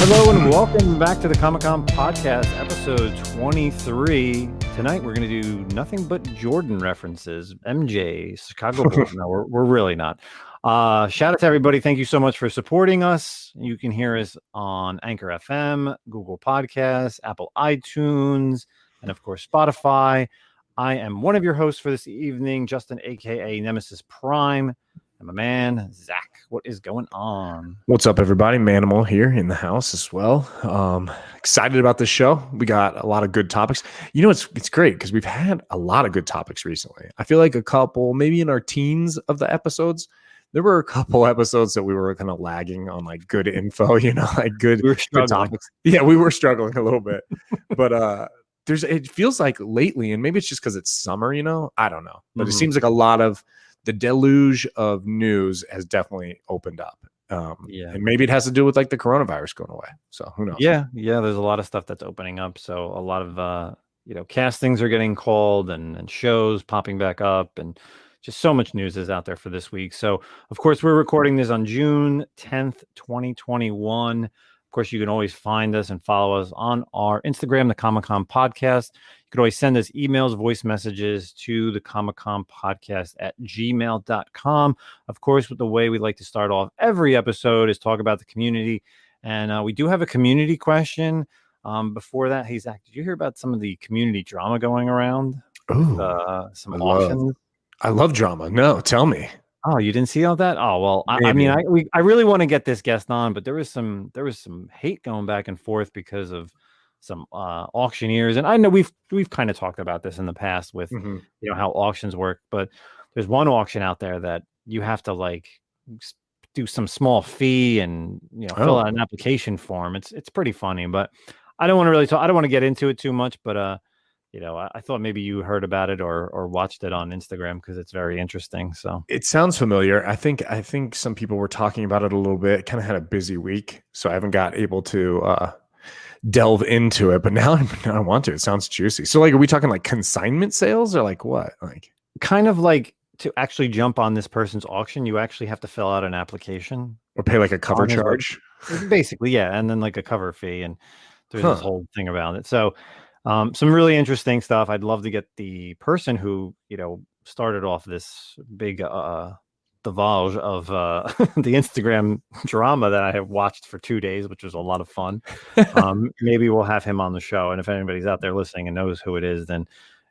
Hello and welcome back to the Comic-Con Podcast, episode 23. Tonight we're going to do nothing but Jordan references. MJ, Chicago Bulls. No, we're really not. Shout out to everybody. Thank you so much for supporting us. You can hear us on Anchor FM, Google Podcasts, Apple iTunes, and of course Spotify. I am one of your hosts for this evening, Justin, aka Nemesis Prime. And my man, Zach. What is going on? What's up, everybody? Manimal here in the house as well. Excited about this show. We got a lot of good topics. You know, it's great because we've had a lot of good topics recently. I feel like a couple, maybe in our teens of the episodes, there were a couple episodes that we were kind of lagging on like good info, you know, like good topics. Yeah, we were struggling a little bit. But it feels like lately, and maybe it's just because it's summer, you know, I don't know. But it seems like a lot of the deluge of news has definitely opened up. And maybe it has to do with like the coronavirus going away. So who knows? Yeah. There's a lot of stuff that's opening up. So a lot of, castings are getting called and shows popping back up, and just so much news is out there for this week. So of course we're recording this on June 10th, 2021. Of course, you can always find us and follow us on our Instagram, the Comic-Con Podcast. You can always send us emails, voice messages to the Comic-Con Podcast at gmail.com. Of course, with the way we like to start off every episode is talk about the community. And we do have a community question. Before that, hey, Zach, did you hear about some of the community drama going around? Ooh, some auctions? I love drama. No, tell me. Oh, you didn't see all that? Oh, well, I really want to get this guest on, but there was some hate going back and forth because of some auctioneers. And I know we've kind of talked about this in the past with how auctions work, but there's one auction out there that you have to like do some small fee and fill out an application form. It's pretty funny, but I don't want to really talk. I don't want to get into it too much, but I thought maybe you heard about it or watched it on Instagram because it's very interesting. So it sounds familiar. I think some people were talking about it a little bit. Kind of had a busy week, so I haven't got able to delve into it. But now I want to. It sounds juicy. So like, are we talking like consignment sales or like what? Like kind of like to actually jump on this person's auction, you actually have to fill out an application or pay like a cover charge. Basically, yeah, and then like a cover fee, and there's this whole thing about it. So. Some really interesting stuff. I'd love to get the person who, started off this big divulge of the Instagram drama that I have watched for 2 days, which was a lot of fun. Maybe we'll have him on the show. And if anybody's out there listening and knows who it is, then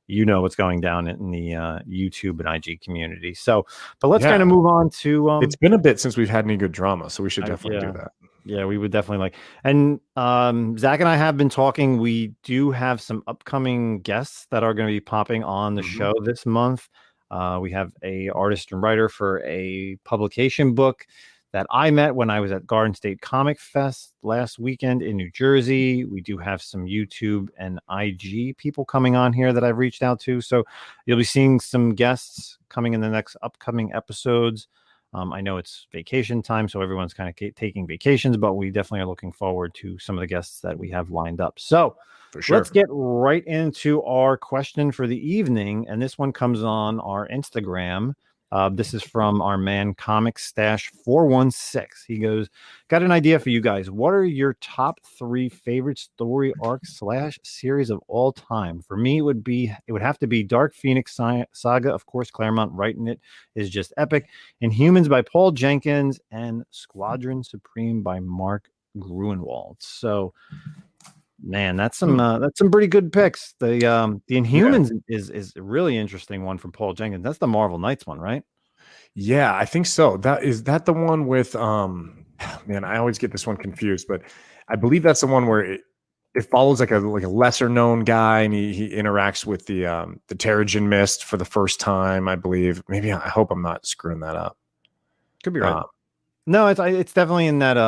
what's going down in the YouTube and IG community. So, but let's kind of move on to... it's been a bit since we've had any good drama, so we should definitely do that. Yeah, we would definitely like. And Zach and I have been talking. We do have some upcoming guests that are going to be popping on the show this month. We have a artist and writer for a publication book that I met when I was at Garden State Comic Fest last weekend in New Jersey. We do have some YouTube and IG people coming on here that I've reached out to. So you'll be seeing some guests coming in the next upcoming episodes. I know it's vacation time, so everyone's kind of taking vacations, but we definitely are looking forward to some of the guests that we have lined up. So for sure, let's get right into our question for the evening. And this one comes on our Instagram. This is from our man Comic Stash 416. He goes, got an idea for you guys. What are your top 3 favorite story arcs / series of all time? For me, it would have to be Dark Phoenix Saga. Of course, Claremont writing it is just epic. Inhumans by Paul Jenkins and Squadron Supreme by Mark Gruenwald. So, man, that's some pretty good picks. The Inhumans is a really interesting one from Paul Jenkins. That's the Marvel Knights one, right? Yeah, I think so. That the one with man, I always get this one confused, but I believe that's the one where it follows like a lesser known guy, and he interacts with the Terrigen Mist for the first time, I believe. Maybe I hope I'm not screwing that up. Could be right. No, it's definitely in that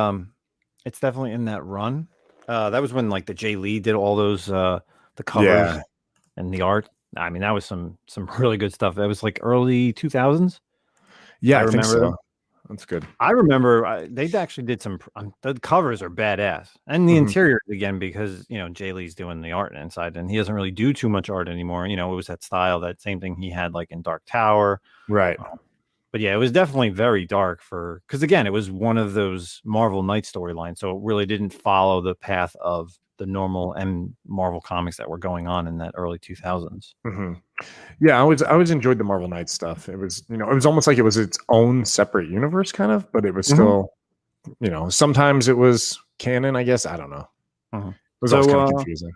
it's definitely in that run. That was when like the Jay Lee did all those the covers and the art. I mean, that was some really good stuff. That was like early 2000s. Yeah, I think so. That's good. I remember they actually did some. The covers are badass, and the interior again, because Jay Lee's doing the art inside, and he doesn't really do too much art anymore. It was that style, that same thing he had like in Dark Tower, right? but yeah, it was definitely very dark because again, it was one of those Marvel Knight storylines, so it really didn't follow the path of the normal and Marvel comics that were going on in that early 2000s. Mm-hmm. Yeah, I always enjoyed the Marvel Knights stuff. It was, it was almost like it was its own separate universe, kind of, but it was still, sometimes it was canon, I guess. I don't know. Mm-hmm. It was always kind of So, confusing.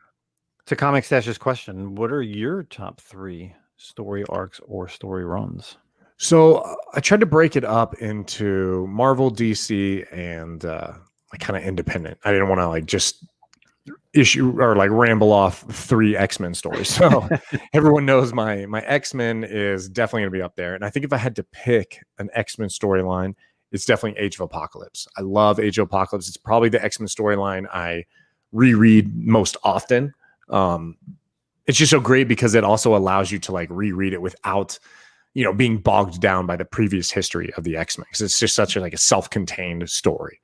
to Comic Stash's question, what are your top 3 story arcs or story runs? So I tried to break it up into Marvel, DC, and like kind of independent. I didn't want to like just issue or like ramble off 3 X-Men stories. So everyone knows my X-Men is definitely going to be up there. And I think if I had to pick an X-Men storyline, it's definitely Age of Apocalypse. I love Age of Apocalypse. It's probably the X-Men storyline I reread most often. It's just so great because it also allows you to like reread it without being bogged down by the previous history of the X-Men, because it's just such a self-contained story.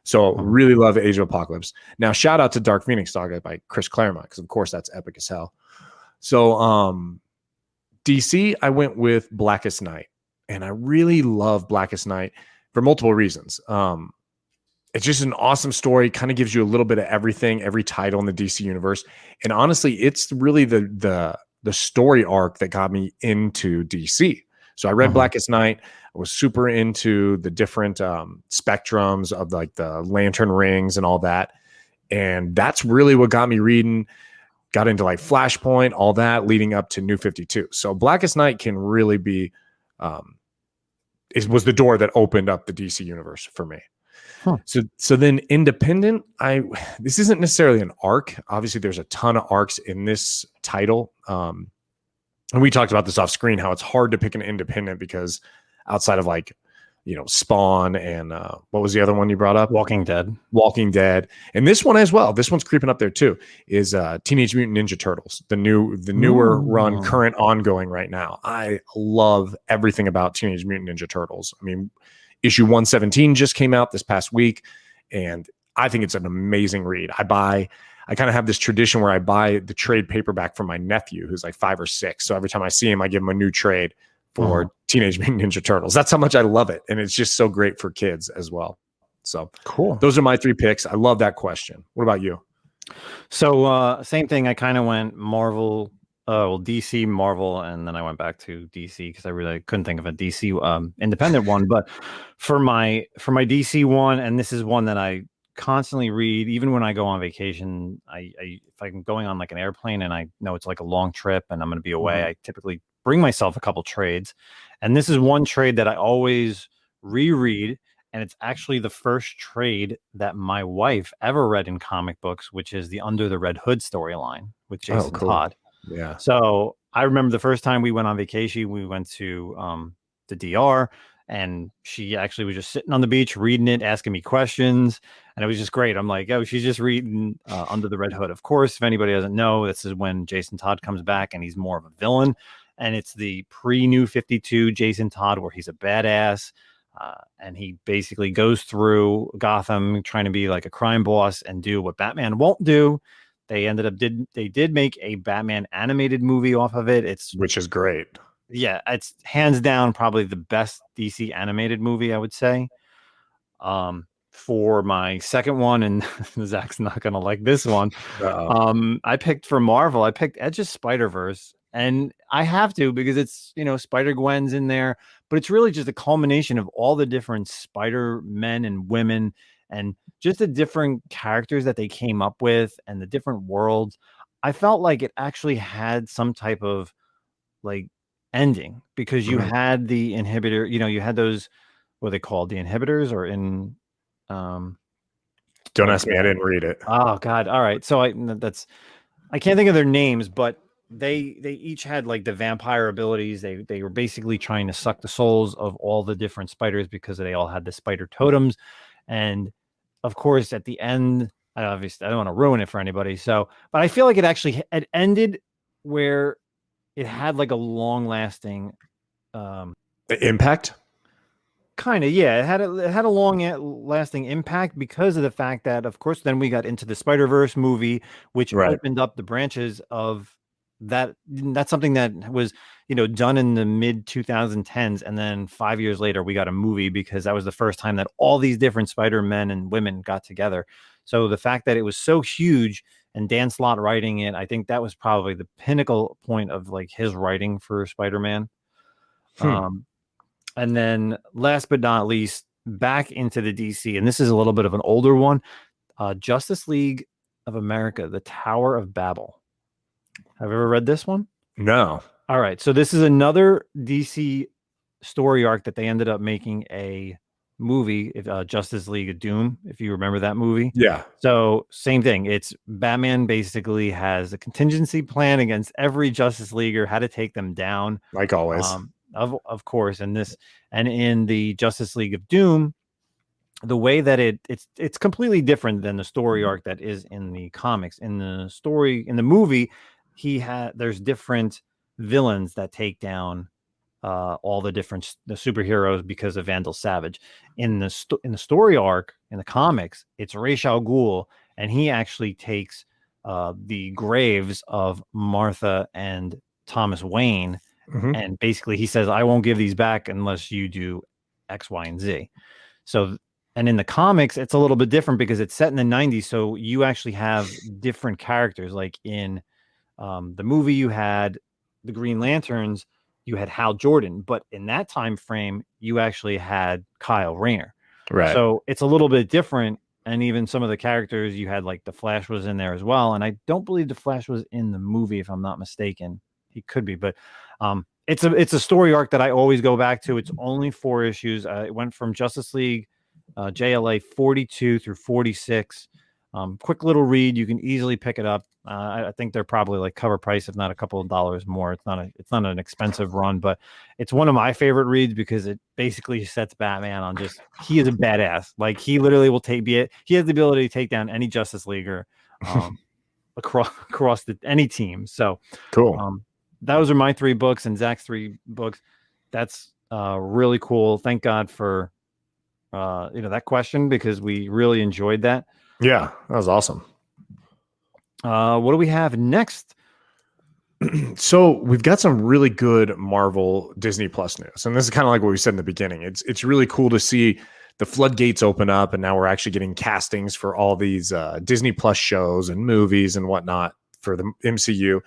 So really love Age of Apocalypse. Now, shout out to Dark Phoenix Saga by Chris Claremont, because of course that's epic as hell. So DC, I went with Blackest Night, and I really love Blackest Night for multiple reasons. It's just an awesome story, kind of gives you a little bit of everything, every title in the DC universe. And honestly, it's really the story arc that got me into DC. So I read Blackest Night. I was super into the different spectrums of like the lantern rings and all that. And that's really what got me reading, got into like Flashpoint, all that leading up to New 52. So Blackest Night can really be, it was the door that opened up the DC universe for me. So then independent, this isn't necessarily an arc. Obviously there's a ton of arcs in this title. And we talked about this off screen, how it's hard to pick an independent because outside of like, Spawn and what was the other one you brought up? Walking Dead. And this one as well. This one's creeping up there too, is Teenage Mutant Ninja Turtles, the newer run, current ongoing right now. I love everything about Teenage Mutant Ninja Turtles. I mean, issue 117 just came out this past week, and I think it's an amazing read. I kind of have this tradition where I buy the trade paperback for my nephew, who's like 5 or 6. So every time I see him, I give him a new trade for Teenage Mutant Ninja Turtles. That's how much I love it. And it's just so great for kids as well. So cool. Those are my 3 picks. I love that question. What about you? So same thing. I kind of went Marvel, DC, Marvel, and then I went back to DC because I really couldn't think of a DC independent one. But for my DC one, and this is one that I constantly read, even when I go on vacation. If I'm going on like an airplane and I know it's like a long trip and I'm going to be away, I typically bring myself a couple trades. And this is one trade that I always reread. And it's actually the first trade that my wife ever read in comic books, which is the Under the Red Hood storyline with Jason Todd. Yeah. So I remember the first time we went on vacation, we went to the DR, and she actually was just sitting on the beach reading it, asking me questions. And it was just great. I'm like, oh, she's just reading Under the Red Hood. Of course, if anybody doesn't know, this is when Jason Todd comes back and he's more of a villain. And it's the pre-New 52 Jason Todd where he's a badass. And he basically goes through Gotham trying to be like a crime boss and do what Batman won't do. They did make a Batman animated movie off of it. Which is great. Yeah, it's hands down probably the best DC animated movie, I would say. For my second one, and Zach's not gonna like this one. I picked for Marvel. I picked Edge of Spider-Verse, and I have to because it's Spider-Gwen's in there, but it's really just a culmination of all the different Spider-Men and women, and just the different characters that they came up with, and the different worlds. I felt like it actually had some type of like ending because you had the inhibitor. You had those, what are they called, the inhibitors, or in. Don't ask me. I didn't read it. Oh God. All right. So I can't think of their names, but they each had like the vampire abilities. They were basically trying to suck the souls of all the different spiders because they all had the spider totems. And of course, at the end, obviously I don't want to ruin it for anybody. So, but I feel like it ended where it had like a long lasting, impact. Kind of, yeah. It had a long lasting impact because of the fact that, of course, then we got into the Spider-Verse movie, which opened up the branches of that's something that was, done in the mid 2010s, and then 5 years later we got a movie because that was the first time that all these different Spider-Men and women got together. So the fact that it was so huge and Dan Slott writing it, I think that was probably the pinnacle point of like his writing for Spider-Man. And then last but not least, back into the DC, and this is a little bit of an older one, Justice League of America, The Tower of Babel. Have you ever read this one? No. All right. So this is another DC story arc that they ended up making a movie, Justice League of Doom, if you remember that movie. Yeah. So same thing. It's Batman basically has a contingency plan against every Justice Leaguer, how to take them down. Like always. Of course. And in the Justice League of Doom, the way that it's completely different than the story arc that is in the comics. In the movie, there's different villains that take down all the superheroes because of Vandal Savage. In the story arc in the comics, it's Ra's al Ghul, and he actually takes the graves of Martha and Thomas Wayne, and basically he says, "I won't give these back unless you do X, Y, and Z." So, and in the comics, it's a little bit different because it's set in the 90s. So you actually have different characters. Like in the movie, you had the Green Lanterns, you had Hal Jordan, but in that time frame, you actually had Kyle Rayner. Right. So it's a little bit different. And even some of the characters you had, like the Flash was in there as well. And I don't believe the Flash was in the movie, if I'm not mistaken. He could be, but it's a story arc that I always go back to. It's only 4 issues. It went from Justice League JLA 42 through 46. Quick little read. You can easily pick it up. I think they're probably like cover price, if not a couple of dollars more. It's not an expensive run, but it's one of my favorite reads because it basically sets Batman on he is a badass. Like he literally will he has the ability to take down any Justice Leaguer across any team. So cool. Those are my 3 books and Zach's 3 books. That's really cool. Thank God for that question, because we really enjoyed that. Yeah, that was awesome. What do we have next? So we've got some really good Marvel Disney Plus news, and this is kind of like what we said in the beginning. It's really cool to see the floodgates open up, and now we're actually getting castings for all these Disney Plus shows and movies and whatnot for the MCU.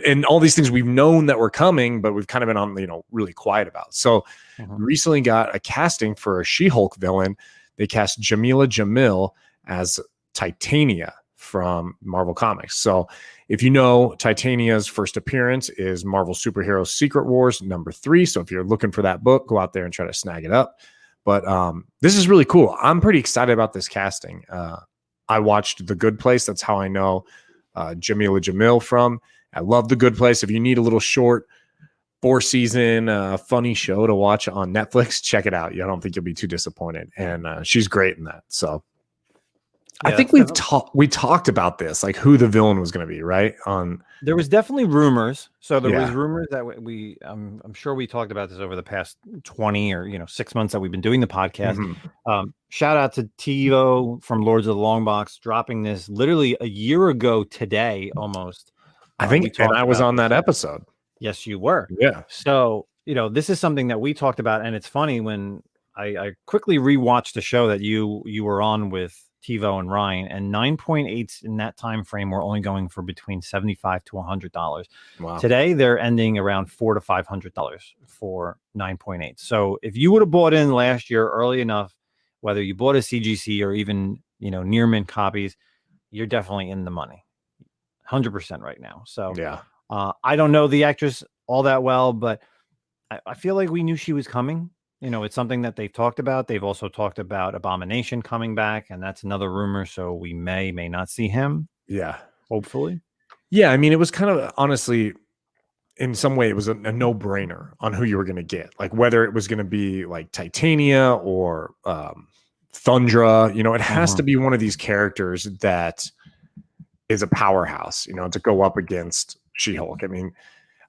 And all these things we've known that were coming, but we've kind of been on, really quiet about. So recently got a casting for a She-Hulk villain. They cast Jamila Jamil as Titania from Marvel Comics. So if you know, Titania's first appearance is Marvel Superhero Secret Wars #3. So if you're looking for that book, go out there and try to snag it up. But this is really cool. I'm pretty excited about this casting. I watched The Good Place. That's how I know Jamila Jamil from. I love The Good Place. If you need a little short 4-season funny show to watch on Netflix, check it out. I don't think you'll be too disappointed. And she's great in that. So yeah, I think we talked about this, like who the villain was going to be, right? There was definitely rumors. So there was rumors that I'm sure we talked about this over the past 20 or 6 months that we've been doing the podcast. Shout out to TiVo from Lords of the Long Box dropping this literally a year ago today, almost. I think, and I was on that episode. Yes, you were. Yeah. So this is something that we talked about, and it's funny when I quickly rewatched the show that you were on with TiVo and Ryan, and 9.8s in that time frame were only going for between $75 to $100. Wow. Today they're ending around $400 to $500 for 9.8. So if you would have bought in last year early enough, whether you bought a CGC or even near mint copies, you're definitely in the money, 100% right now. So yeah, I don't know the actress all that well, but I feel like we knew she was coming. It's something that they've talked about. They've also talked about Abomination coming back, and that's another rumor. So we may not see him. Yeah. Hopefully. Yeah. I mean, it was kind of, honestly, in some way, it was a no-brainer on who you were going to get. Like whether it was going to be like Titania or Thundra, it has to be one of these characters that is a powerhouse, to go up against She-Hulk. I mean,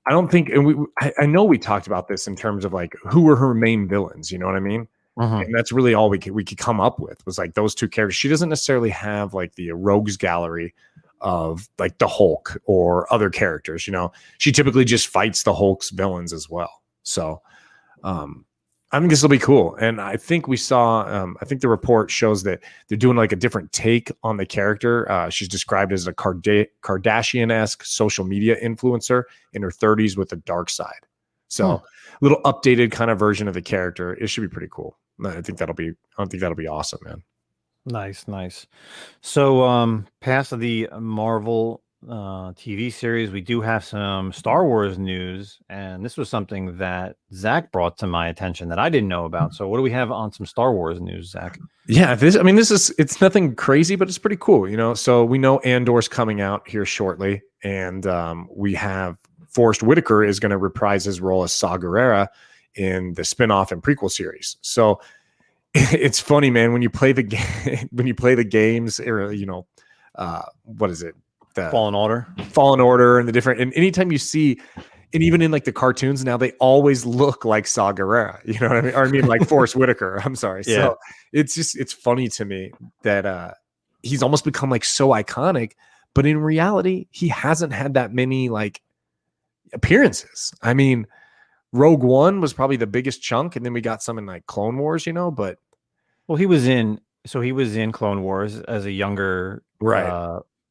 I don't think, and I know we talked about this in terms of like who were her main villains, you know what I mean? And that's really all we could come up with was like those 2 characters. She doesn't necessarily have like the rogues gallery of like the Hulk or other characters. You know, she typically just fights the Hulk's villains as well. So I think this will be cool. And I think we saw, I think the report shows that they're doing like a different take on the character. She's described as a Kardashian-esque social media influencer in her 30s with a dark side. So a little updated kind of version of the character. It should be pretty cool. I think that'll be awesome, man. Nice. So past the Marvel TV series, we do have some Star Wars news, and this was something that Zach brought to my attention that I didn't know about. So what do we have on some Star Wars news, Zach? Yeah, it's nothing crazy, but it's pretty cool, you know. So we know Andor's coming out here shortly, and we have Forrest Whitaker is going to reprise his role as Saw Gerrera in the spinoff and prequel series. So it's funny, man, when you play the game, games, or you know, what is it? The Fallen Order and the different, and anytime you see, and even in like the cartoons now, they always look like Saw Gerrera, you know what I mean? Or I mean like Forrest Whitaker. I'm sorry. Yeah. So it's funny to me that he's almost become like so iconic, but in reality, he hasn't had that many like appearances. I mean, Rogue One was probably the biggest chunk, and then we got some in like Clone Wars, you know, but he was in Clone Wars as a younger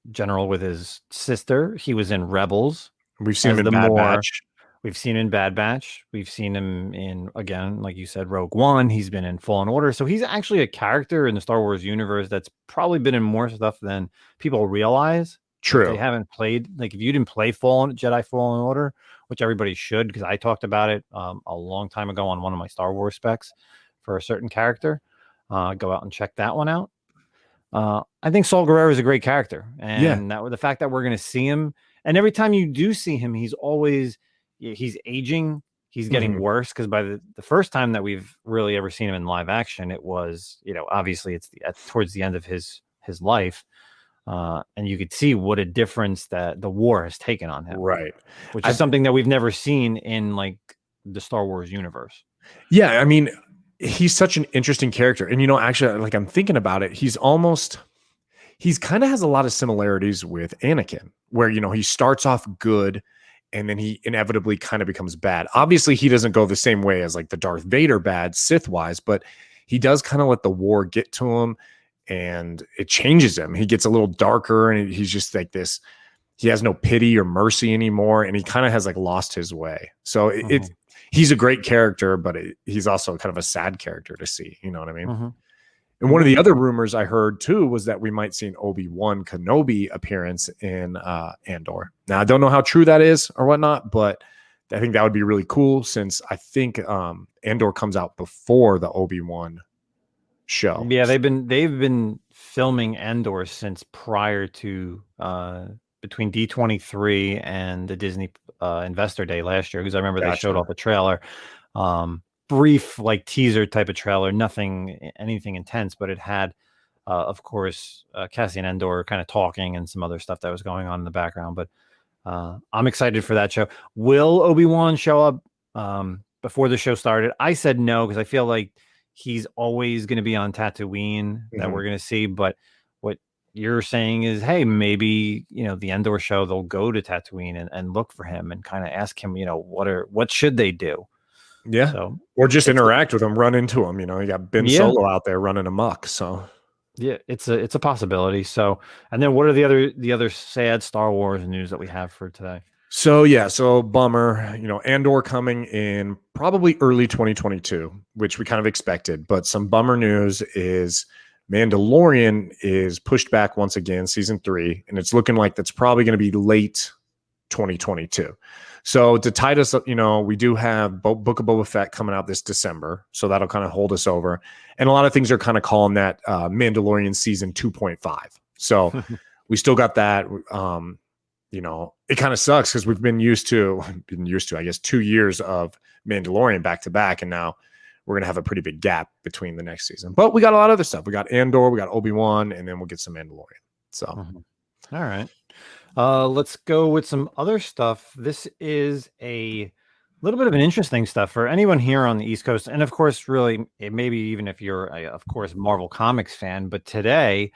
general with his sister. He was in Rebels. We've seen him in Bad Batch. We've seen him in Bad Batch. We've seen him in, again, like you said, Rogue One. He's been in Fallen Order. So he's actually a character in the Star Wars universe that's probably been in more stuff than people realize. True. If they haven't played, like if you didn't play Jedi Fallen Order, which everybody should, because I talked about it a long time ago on one of my Star Wars specs for a certain character. Go out and check that one out. I think Saw Gerrera is a great character, and the fact that we're going to see him, and every time you do see him, he's aging, he's getting worse, because by the first time that we've really ever seen him in live action, it was, you know, obviously it's towards the end of his life, and you could see what a difference that the war has taken on him, right? Which is something that we've never seen in like the Star Wars universe. Yeah, I mean, he's such an interesting character. And, you know, actually, like I'm thinking about it, he's kind of has a lot of similarities with Anakin, where, you know, he starts off good and then he inevitably kind of becomes bad. Obviously, he doesn't go the same way as like the Darth Vader bad Sith wise, but he does kind of let the war get to him and it changes him. He gets a little darker and he's just like this. He has no pity or mercy anymore. And he kind of has like lost his way. So he's a great character, but he's also kind of a sad character to see. You know what I mean? And one of the other rumors I heard too was that we might see an Obi-Wan Kenobi appearance in Andor. Now, I don't know how true that is or whatnot, but I think that would be really cool, since I think Andor comes out before the Obi-Wan show. Yeah, they've been filming Andor since prior to between D23 and the Disney Investor Day last year, because I remember they showed off a trailer, brief like teaser type of trailer, anything intense, but it had of course Cassian Andor kind of talking and some other stuff that was going on in the background. But I'm excited for that show. Will Obi-Wan show up before the show started? I said no, because I feel like he's always going to be on Tatooine that we're going to see. But what you're saying is, hey, maybe, you know, the Endor show, they'll go to Tatooine and look for him and kind of ask him, you know, what should they do? Yeah. So, or just interact with him, run into him. You know, you got Ben Solo out there running amok. So yeah, it's a possibility. So, and then what are the other sad Star Wars news that we have for today? So bummer, you know, Andor coming in probably early 2022, which we kind of expected, but some bummer news is Mandalorian is pushed back once again, season 3, and it's looking like that's probably going to be late 2022. So to tide us up, you know, we do have Book of Boba Fett coming out this December, so that'll kind of hold us over. And a lot of things are kind of calling that Mandalorian season 2.5. So we still got that. You know, it kind of sucks because we've been used to, I guess, 2 years of Mandalorian back to back, and now we're going to have a pretty big gap between the next season. But we got a lot of other stuff. We got Andor, we got Obi-Wan, and then we'll get some Mandalorian. So, all right. Let's go with some other stuff. This is a little bit of an interesting stuff for anyone here on the East Coast, and of course, really, maybe even if you're, of course, Marvel Comics fan. But today,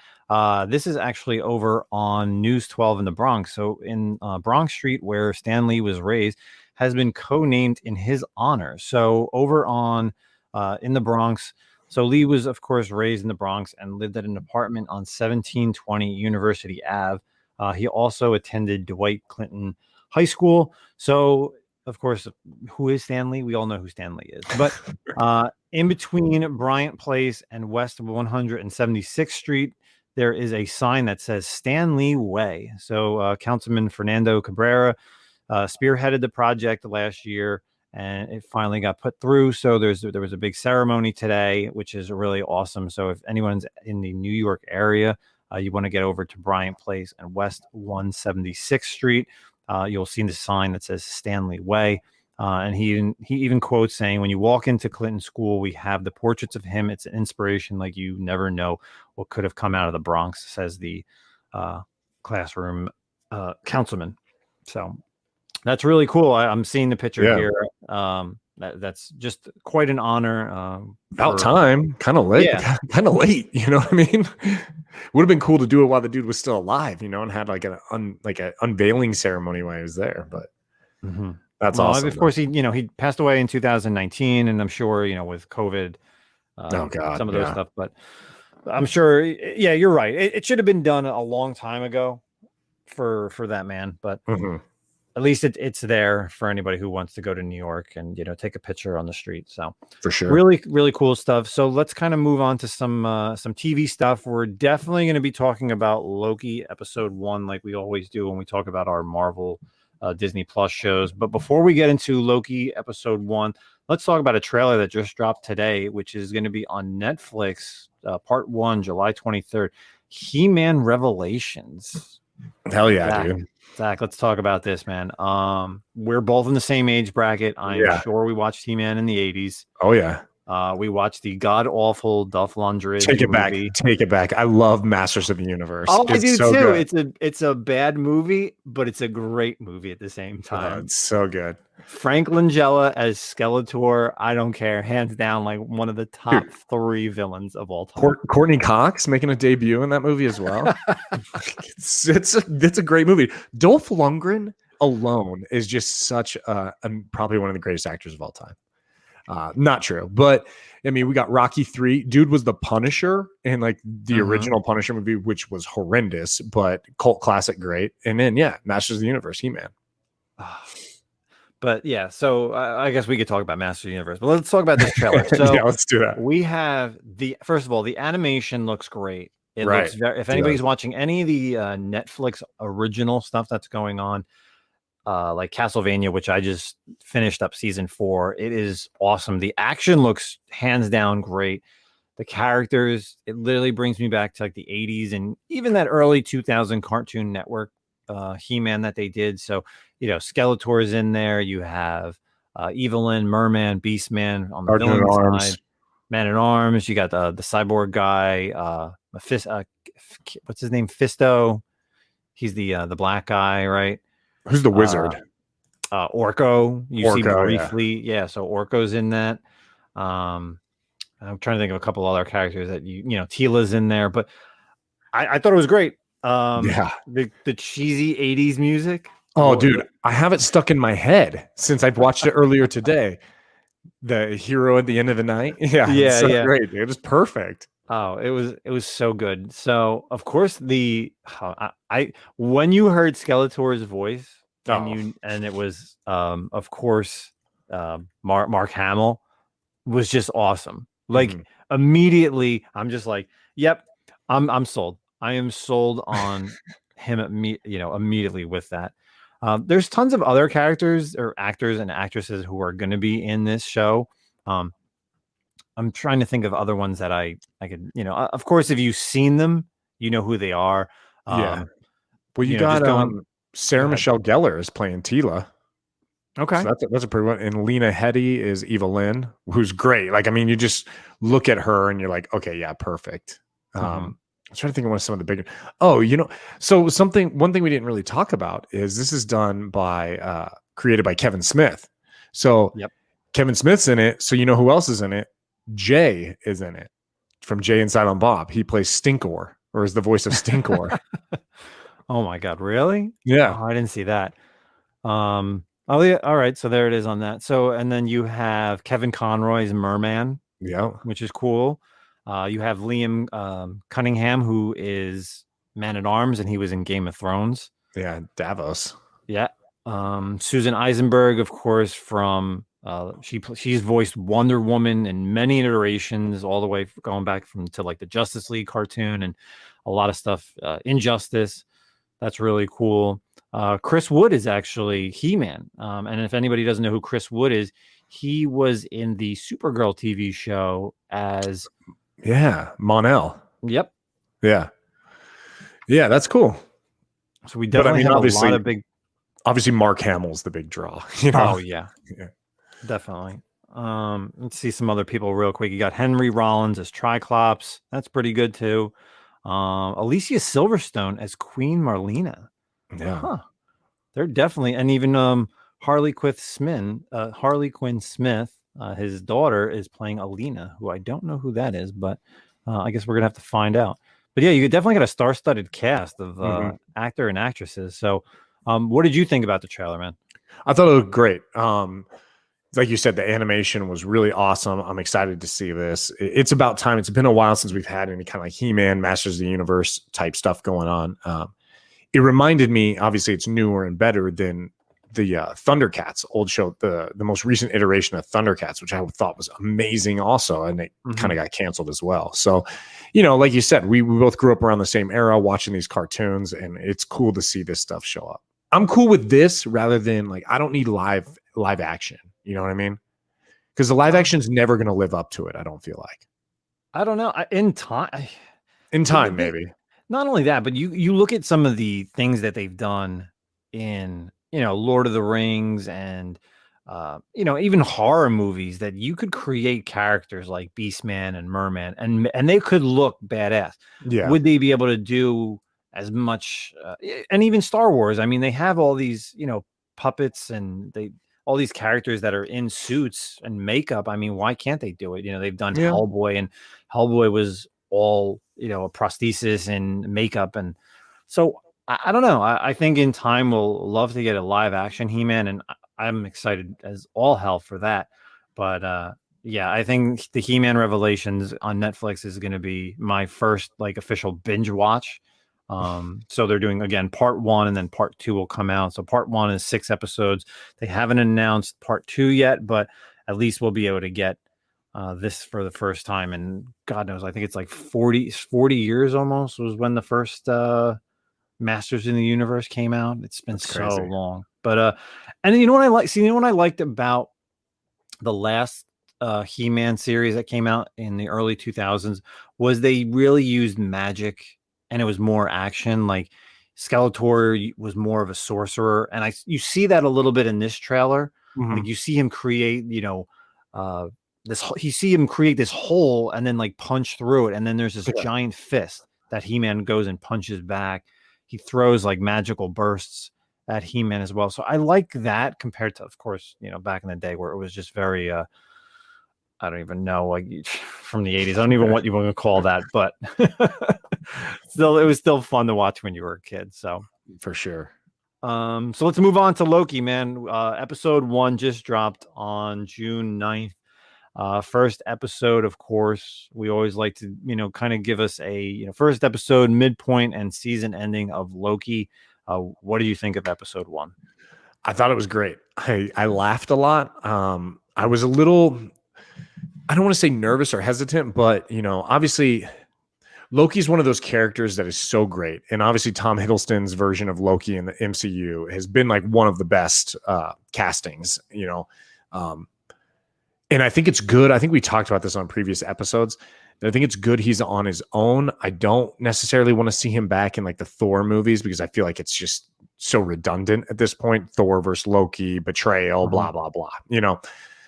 this is actually over on News 12 in the Bronx. So in Bronx Street, where Stan Lee was raised, has been co-named in his honor. So over on in the Bronx. So Lee was, of course, raised in the Bronx and lived at an apartment on 1720 University Ave. He also attended Dwight Clinton High School. So, of course, who is Stan Lee? We all know who Stan Lee is. But in between Bryant Place and West 176th Street, there is a sign that says Stan Lee Way. So Councilman Fernando Cabrera spearheaded the project last year, and it finally got put through. So there was a big ceremony today, which is really awesome. So if anyone's in the New York area, you want to get over to Bryant Place and West 176th Street, you'll see the sign that says Stanley Way. And he even quotes saying, when you walk into Clinton School, we have the portraits of him. It's an inspiration like you never know what could have come out of the Bronx, says the classroom councilman. So that's really cool. I'm seeing the picture here. That's just quite an honor. About time. Kind of late. Yeah. Kind of late. You know what I mean? Would have been cool to do it while the dude was still alive, you know, and had like an unveiling ceremony while he was there. But that's awesome. Of course, he passed away in 2019, and I'm sure, with COVID, oh God, some of those stuff. But I'm sure, yeah, you're right. It should have been done a long time ago for that man. But at least it's there for anybody who wants to go to New York and, take a picture on the street. So for sure. Really, really cool stuff. So let's kind of move on to some TV stuff. We're definitely going to be talking about Loki episode 1, like we always do when we talk about our Marvel Disney Plus shows. But before we get into Loki episode 1, let's talk about a trailer that just dropped today, which is going to be on Netflix, part 1, July 23rd. He-Man Revelations. Hell yeah, dude. Zach, let's talk about this, man. We're both in the same age bracket. I'm sure we watched He-Man in the 80s. Oh, yeah. We watched the god-awful Dolph Lundgren Take it movie. back. Take it back. I love Masters of the Universe. Oh, I do so too. Good. It's a bad movie, but it's a great movie at the same time. It's so good. Frank Langella as Skeletor, I don't care. Hands down, like one of the top 3 villains of all time. Courtney Cox making a debut in that movie as well. it's a great movie. Dolph Lundgren alone is just such probably one of the greatest actors of all time. Not true, but I mean, we got Rocky 3. Dude was the Punisher in like the original Punisher movie, which was horrendous, but cult classic, great. And then Masters of the Universe, He-Man. But yeah, so I guess we could talk about Masters of the Universe, but let's talk about this trailer. So yeah, let's do that. We have first of all, the animation looks great. It looks if anybody's watching any of the Netflix original stuff that's going on, like Castlevania, which I just finished up season 4, it is awesome. The action looks hands down great. The characters, it literally brings me back to like the 80s and even that early 2000 Cartoon Network He-Man that they did. So, Skeletor is in there. You have Evelyn, Merman, Beastman on the villain side. Man at Arms. You got the cyborg guy, what's his name? Fisto. He's the black guy, right? Who's the wizard? Orko. You see briefly. Yeah, so Orko's in that. I'm trying to think of a couple other characters that Tila's in there, but I thought it was great. The cheesy 80s music. Oh, dude, I have it stuck in my head since I've watched it earlier today. The hero at the end of the night. It's so great. It was perfect. Oh, it was so good. So of course when you heard Skeletor's voice and it was of course Mark Hamill was just awesome. Like immediately I'm just like, yep, I'm sold. I am sold on him immediately with that. There's tons of other characters or actors and actresses who are going to be in this show. I'm trying to think of other ones that I could, of course, if you've seen them, you know who they are. Well, you got Sarah Michelle Gellar is playing Tila. Okay. So that's a pretty one. And Lena Headey is Evelyn, who's great. Like, I mean, you just look at her and you're like, okay, yeah, perfect. I'm trying to think of some of the bigger. So one thing we didn't really talk about is this is done by created by Kevin Smith. So Yep. Kevin Smith's in it. So you know who else is in it? Jay is in it from Jay and Silent Bob. He plays Stinkor, or is the voice of Stinkor. Oh my God, really? Yeah. Oh, I didn't see that. Oh yeah, all right. So there it is on that. So and then you have Kevin Conroy's Merman, Yeah. which is cool. You have Liam Cunningham, who is Man at Arms, and he was in Game of Thrones. Yeah. Davos. Yeah. Susan Eisenberg, of course, from she's voiced Wonder Woman in many iterations, all the way going back from to like the Justice League cartoon and a lot of stuff. Injustice, that's really cool. Chris Wood is actually He-Man, and if anybody doesn't know who Chris Wood is, he was in the Supergirl TV show as Mon-El. Yep. Yeah. Yeah, that's cool. So we But I definitely mean, have a lot of big. obviously Mark Hamill's the big draw. You know? Oh yeah. Definitely. Let's see some other people real quick. You got Henry Rollins as Triclops. That's pretty good too. Alicia Silverstone as Queen Marlena. Yeah. Huh. They're definitely, and even Harley Quinn Smith, his daughter is playing Alina, who I don't know who that is, but I guess we're gonna have to find out. But yeah, you definitely got a star-studded cast of actor and actresses. So, what did you think about the trailer, man? I thought it looked great. Like you said, the animation was really awesome. I'm excited to see this. It's about time. It's been a while since we've had any kind of like He-Man, Masters of the Universe type stuff going on. It reminded me, obviously, it's newer and better than the Thundercats old show, the most recent iteration of Thundercats, which I thought was amazing also, and it kind of got canceled as well. So, you know, like you said, we both grew up around the same era watching these cartoons, and it's cool to see this stuff show up. I'm cool with this rather than like, I don't need live action. You know what I mean? Because the live action is never going to live up to it. I don't feel like. I don't know. In time, Maybe. Not only that, but you look at some of the things that they've done in, Lord of the Rings and, even horror movies that you could create characters like Beastman and Merman and they could look badass. Yeah. Would they be able to do as much? And even Star Wars. I mean, they have all these, puppets and all these characters that are in suits and makeup. I mean, why can't they do it? They've done Hellboy, and Hellboy was all, a prosthesis and makeup. And so I don't know. I think in time we'll love to get a live action He-Man, and I'm excited as all hell for that. But yeah, I think the He-Man Revelations on Netflix is going to be my first like official binge watch. So they're doing again part 1 and then part 2 will come out. So part 1 is 6 episodes. They haven't announced part 2 yet, but at least we'll be able to get this for the first time. And God knows, I think it's like 40 years almost was when the first Masters in the Universe came out. It's been so long. But and you know what I like? See, you know what I liked about the last He-Man series that came out in the early 2000s was they really used magic. And it was more action. Like Skeletor was more of a sorcerer, and you see that a little bit in this trailer. Like you see him create, you see him create this hole and then like punch through it, and then there's this giant fist that He-Man goes and punches back. He throws like magical bursts at He-Man as well. So I like that compared to, of course, back in the day where it was just very I don't even know, like from the 80s. I don't even know what you want to call that, but still, it was still fun to watch when you were a kid. So for sure. So let's move on to Loki, man. Episode 1 just dropped on June 9th. First episode, of course, we always like to, kind of give us a first episode, midpoint, and season ending of Loki. What do you think of episode 1? I thought it was great. I laughed a lot. I was a little, I don't want to say nervous or hesitant, but obviously Loki's one of those characters that is so great. And obviously Tom Hiddleston's version of Loki in the MCU has been like one of the best castings, and I think it's good. I think we talked about this on previous episodes. I think it's good he's on his own. I don't necessarily want to see him back in like the Thor movies because I feel like it's just so redundant at this point. Thor versus Loki, betrayal, blah, blah, blah,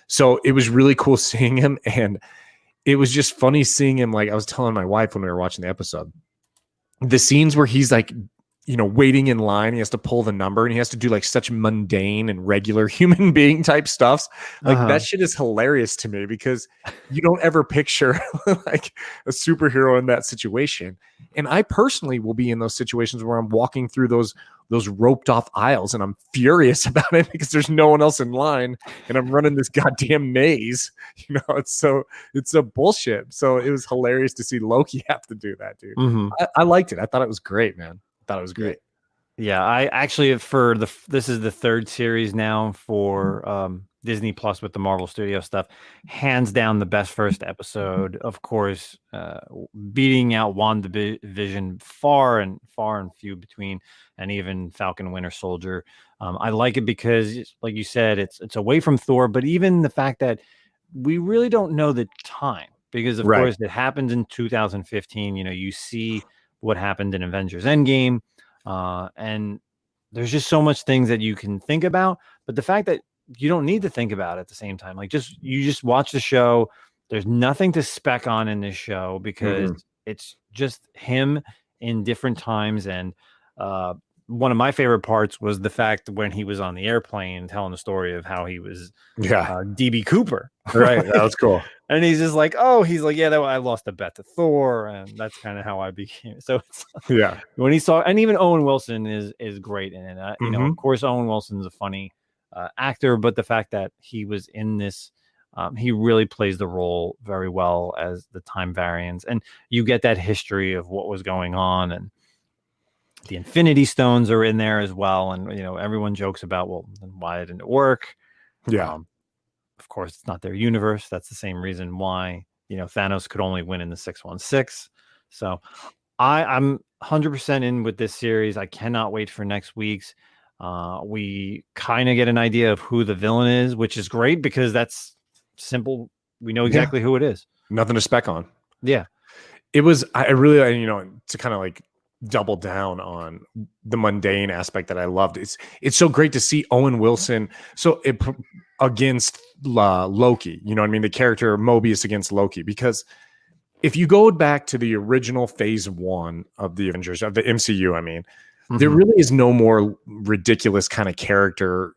So it was really cool seeing him. And it was just funny seeing him. Like I was telling my wife when we were watching the episode, the scenes where he's like waiting in line. He has to pull the number and he has to do like such mundane and regular human being type stuffs. Like that shit is hilarious to me because you don't ever picture like a superhero in that situation. And I personally will be in those situations where I'm walking through those roped off aisles and I'm furious about it because there's no one else in line and I'm running this goddamn maze. It's so bullshit. So it was hilarious to see Loki have to do that, dude. I liked it. I thought it was great, man. Thought it was great. Yeah, I actually this is the third series now for Disney Plus with the Marvel Studio stuff. Hands down, the best first episode, of course, beating out WandaVision far and few between, and even Falcon Winter Soldier. I like it because, like you said, it's away from Thor, but even the fact that we really don't know the time because, of course, it happened in 2015. You see what happened in Avengers Endgame. And there's just so much things that you can think about, but the fact that you don't need to think about it at the same time, like you just watch the show. There's nothing to spec on in this show because it's just him in different times. And one of my favorite parts was the fact when he was on the airplane telling the story of how he was DB Cooper. Right. That was cool. And he's just like, I lost a bet to Thor, and that's kind of how I became. So it's, when he saw, and even Owen Wilson is great in it. Of course, Owen Wilson's a funny actor, but the fact that he was in this, he really plays the role very well as the time variance, and you get that history of what was going on, and the Infinity Stones are in there as well. And everyone jokes about, well, then why didn't it work? Of course, it's not their universe. That's the same reason why, Thanos could only win in the 616. So I'm 100% in with this series. I cannot wait for next week's. We kind of get an idea of who the villain is, which is great because that's simple. We know exactly who it is. Nothing to spec on. Yeah. It was, I really, to kind of like double down on the mundane aspect that I loved. It's so great to see Owen Wilson. So against Loki, the character Mobius against Loki, because if you go back to the original phase 1 of the Avengers, of the MCU, there really is no more ridiculous kind of character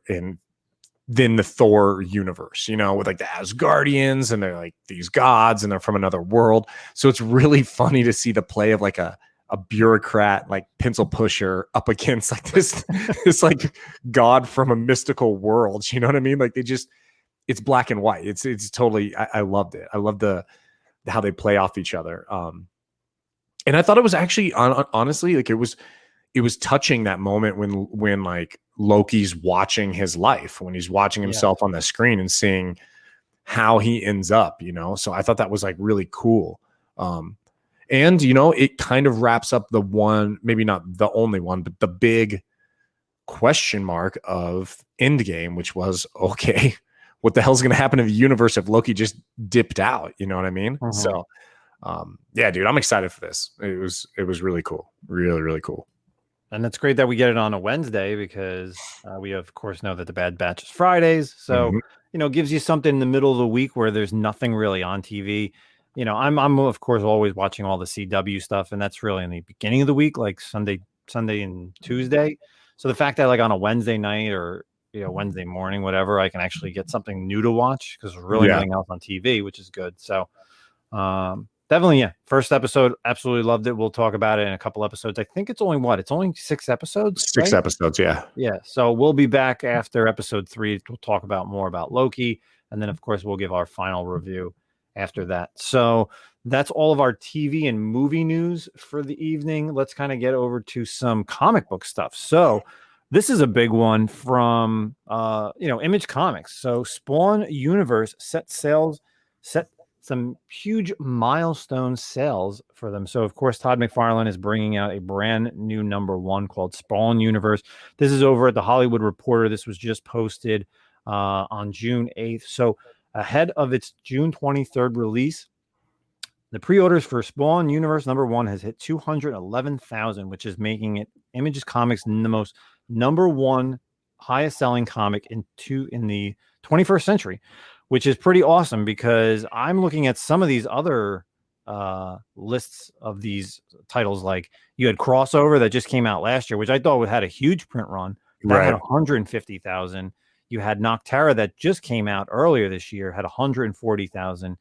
than the Thor universe, with like the Asgardians and they're like these gods and they're from another world. So it's really funny to see the play of like a bureaucrat, like pencil pusher up against like this like god from a mystical world. You know what I mean? Like it's black and white. It's totally, I loved it. I loved how they play off each other. And I thought it was actually honestly, like it was touching, that moment when like Loki's watching his life, when he's watching himself on the screen and seeing how he ends up, so I thought that was like really cool. And, it kind of wraps up the one, maybe not the only one, but the big question mark of Endgame, which was, okay, what the hell's going to happen to the universe if Loki just dipped out? You know what I mean? So, yeah, dude, I'm excited for this. It was really cool. Really, really cool. And it's great that we get it on a Wednesday because we, of course, know that the Bad Batch is Fridays. So, gives you something in the middle of the week where there's nothing really on TV. I'm of course always watching all the CW stuff, and that's really in the beginning of the week, like Sunday and Tuesday. So the fact that like on a Wednesday night or Wednesday morning, whatever, I can actually get something new to watch because there's really nothing else on TV, which is good. So definitely, first episode, absolutely loved it. We'll talk about it in a couple episodes. I think it's only 6 episodes. 6 episodes, yeah. So we'll be back after episode 3. We'll talk about more about Loki, and then of course we'll give our final review after that. So that's all of our TV and movie news for the evening. Let's kind of get over to some comic book stuff. So this is a big one from Image Comics. So Spawn Universe set some huge milestone sales for them. So of course Todd McFarlane is bringing out a brand new #1 called Spawn Universe. This is over at the Hollywood Reporter. This was just posted on June 8th. So ahead of its June 23rd release, the pre-orders for Spawn Universe #1 has hit 211,000, which is making it Image Comics the most #1 highest selling comic in the 21st century, which is pretty awesome because I'm looking at some of these other lists of these titles. Like you had Crossover that just came out last year, which I thought had a huge print run. That had 150,000. You had Noctera that just came out earlier this year, had 140,000.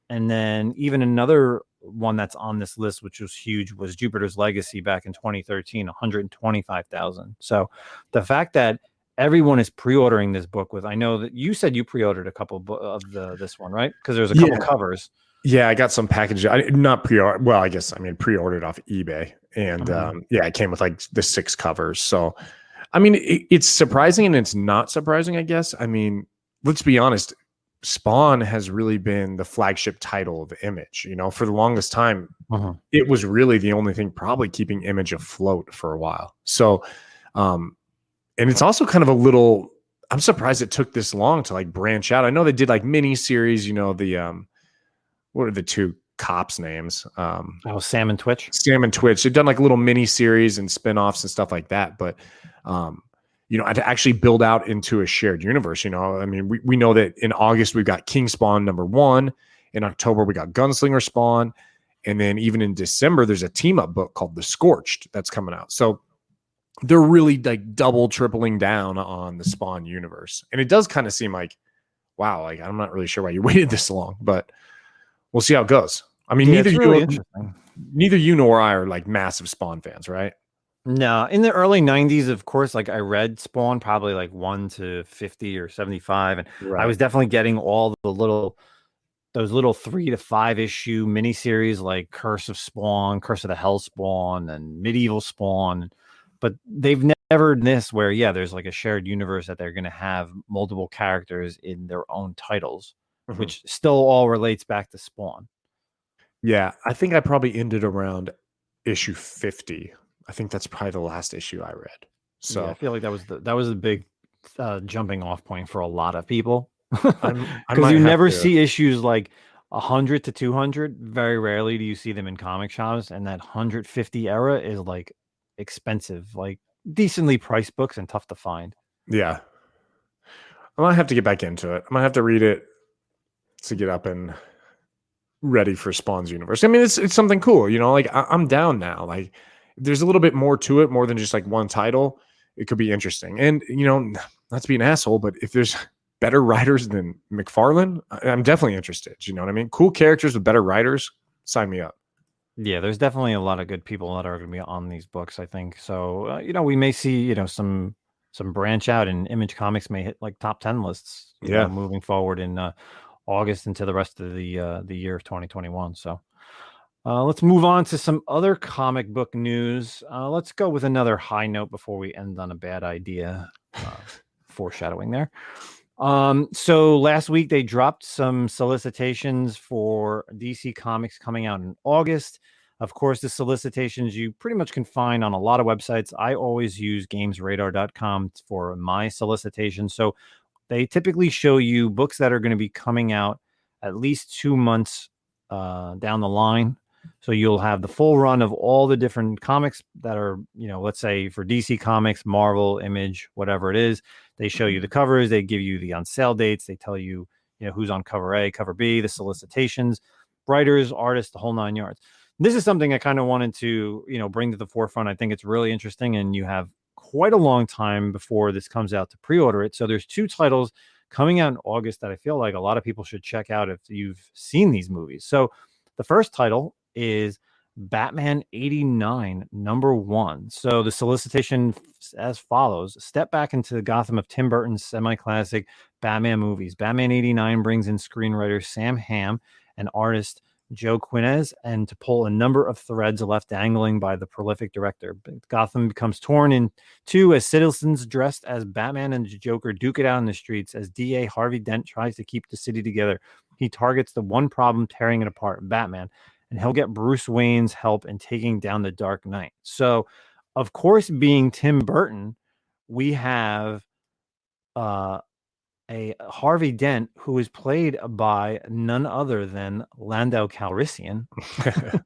And then even another one that's on this list, which was huge, was Jupiter's Legacy back in 2013, 125,000. So the fact that everyone is pre-ordering this book I know that you said you pre-ordered a couple of this one, right? Because there's a couple covers. Yeah, I got some package. I not pre-order. Well, I guess pre-ordered off eBay, and it came with like the 6 covers. So, it's surprising and it's not surprising, I guess. Let's be honest. Spawn has really been the flagship title of Image. For the longest time, it was really the only thing probably keeping Image afloat for a while. So, and it's also kind of a little. I'm surprised it took this long to like branch out. I know they did like mini series. The what are the 2 cops' names? Sam and Twitch. Sam and Twitch. They've done like little mini series and spinoffs and stuff like that. But to actually build out into a shared universe, we know that in August we've got King Spawn #1. In October we got Gunslinger Spawn, and then even in December there's a team up book called The Scorched that's coming out. So they're really like tripling down on the Spawn universe, and it does kind of seem like, wow, like I'm not really sure why you waited this long, but we'll see how it goes. Neither you nor I are like massive Spawn fans, right? No, in the early 90s, of course, like I read Spawn probably like 1 to 50 or 75. And I was definitely getting all those little 3 to 5 issue miniseries like Curse of Spawn, Curse of the Hell Spawn, and Medieval Spawn. But they've never done this where, there's like a shared universe that they're going to have multiple characters in their own titles, which still all relates back to Spawn. Yeah, I think I probably ended around issue 50. I think that's probably the last issue I read. So I feel like that was a big jumping off point for a lot of people, because you never see issues like 100 to 200. Very rarely do you see them in comic shops, and that 150 era is like expensive, like decently priced books and tough to find. Yeah, I might have to get back into it. I might have to read it to get up and ready for Spawn's universe. It's something cool, like I'm down now. Like there's a little bit more to it, more than just like one title. It could be interesting. And, not to be an asshole, but if there's better writers than McFarlane, I'm definitely interested. You know what I mean? Cool characters with better writers, sign me up. Yeah, there's definitely a lot of good people that are going to be on these books, I think. So, we may see, some branch out, and Image Comics may hit like top 10 lists, moving forward in August into the rest of the year of 2021. So let's move on to some other comic book news. Let's go with another high note before we end on a bad idea. Foreshadowing there. So last week they dropped some solicitations for DC Comics coming out in August. Of course, the solicitations you pretty much can find on a lot of websites. I always use gamesradar.com for my solicitations. So they typically show you books that are going to be coming out at least 2 months down the line. So you'll have the full run of all the different comics that are, let's say for DC Comics, Marvel, Image, whatever it is. They show you the covers. They give you the on sale dates. They tell you, who's on cover A, cover B, the solicitations, writers, artists, the whole 9 yards. This is something I kind of wanted to, bring to the forefront. I think it's really interesting, and you have quite a long time before this comes out to pre-order it. So there's 2 titles coming out in August that I feel like a lot of people should check out if you've seen these movies. So the first title is Batman 89 #1. So the solicitation as follows: step back into the Gotham of Tim Burton's semi-classic Batman movies. Batman 89 brings in screenwriter Sam Hamm and artist Joe Quinez, and to pull a number of threads left dangling by the prolific director. Gotham becomes torn in two as citizens dressed as Batman and the Joker duke it out in the streets. As DA Harvey Dent tries to keep the city together, he targets the one problem tearing it apart, Batman, and he'll get Bruce Wayne's help in taking down the Dark Knight. So, of course, being Tim Burton, we have a Harvey Dent who is played by none other than Lando Calrissian.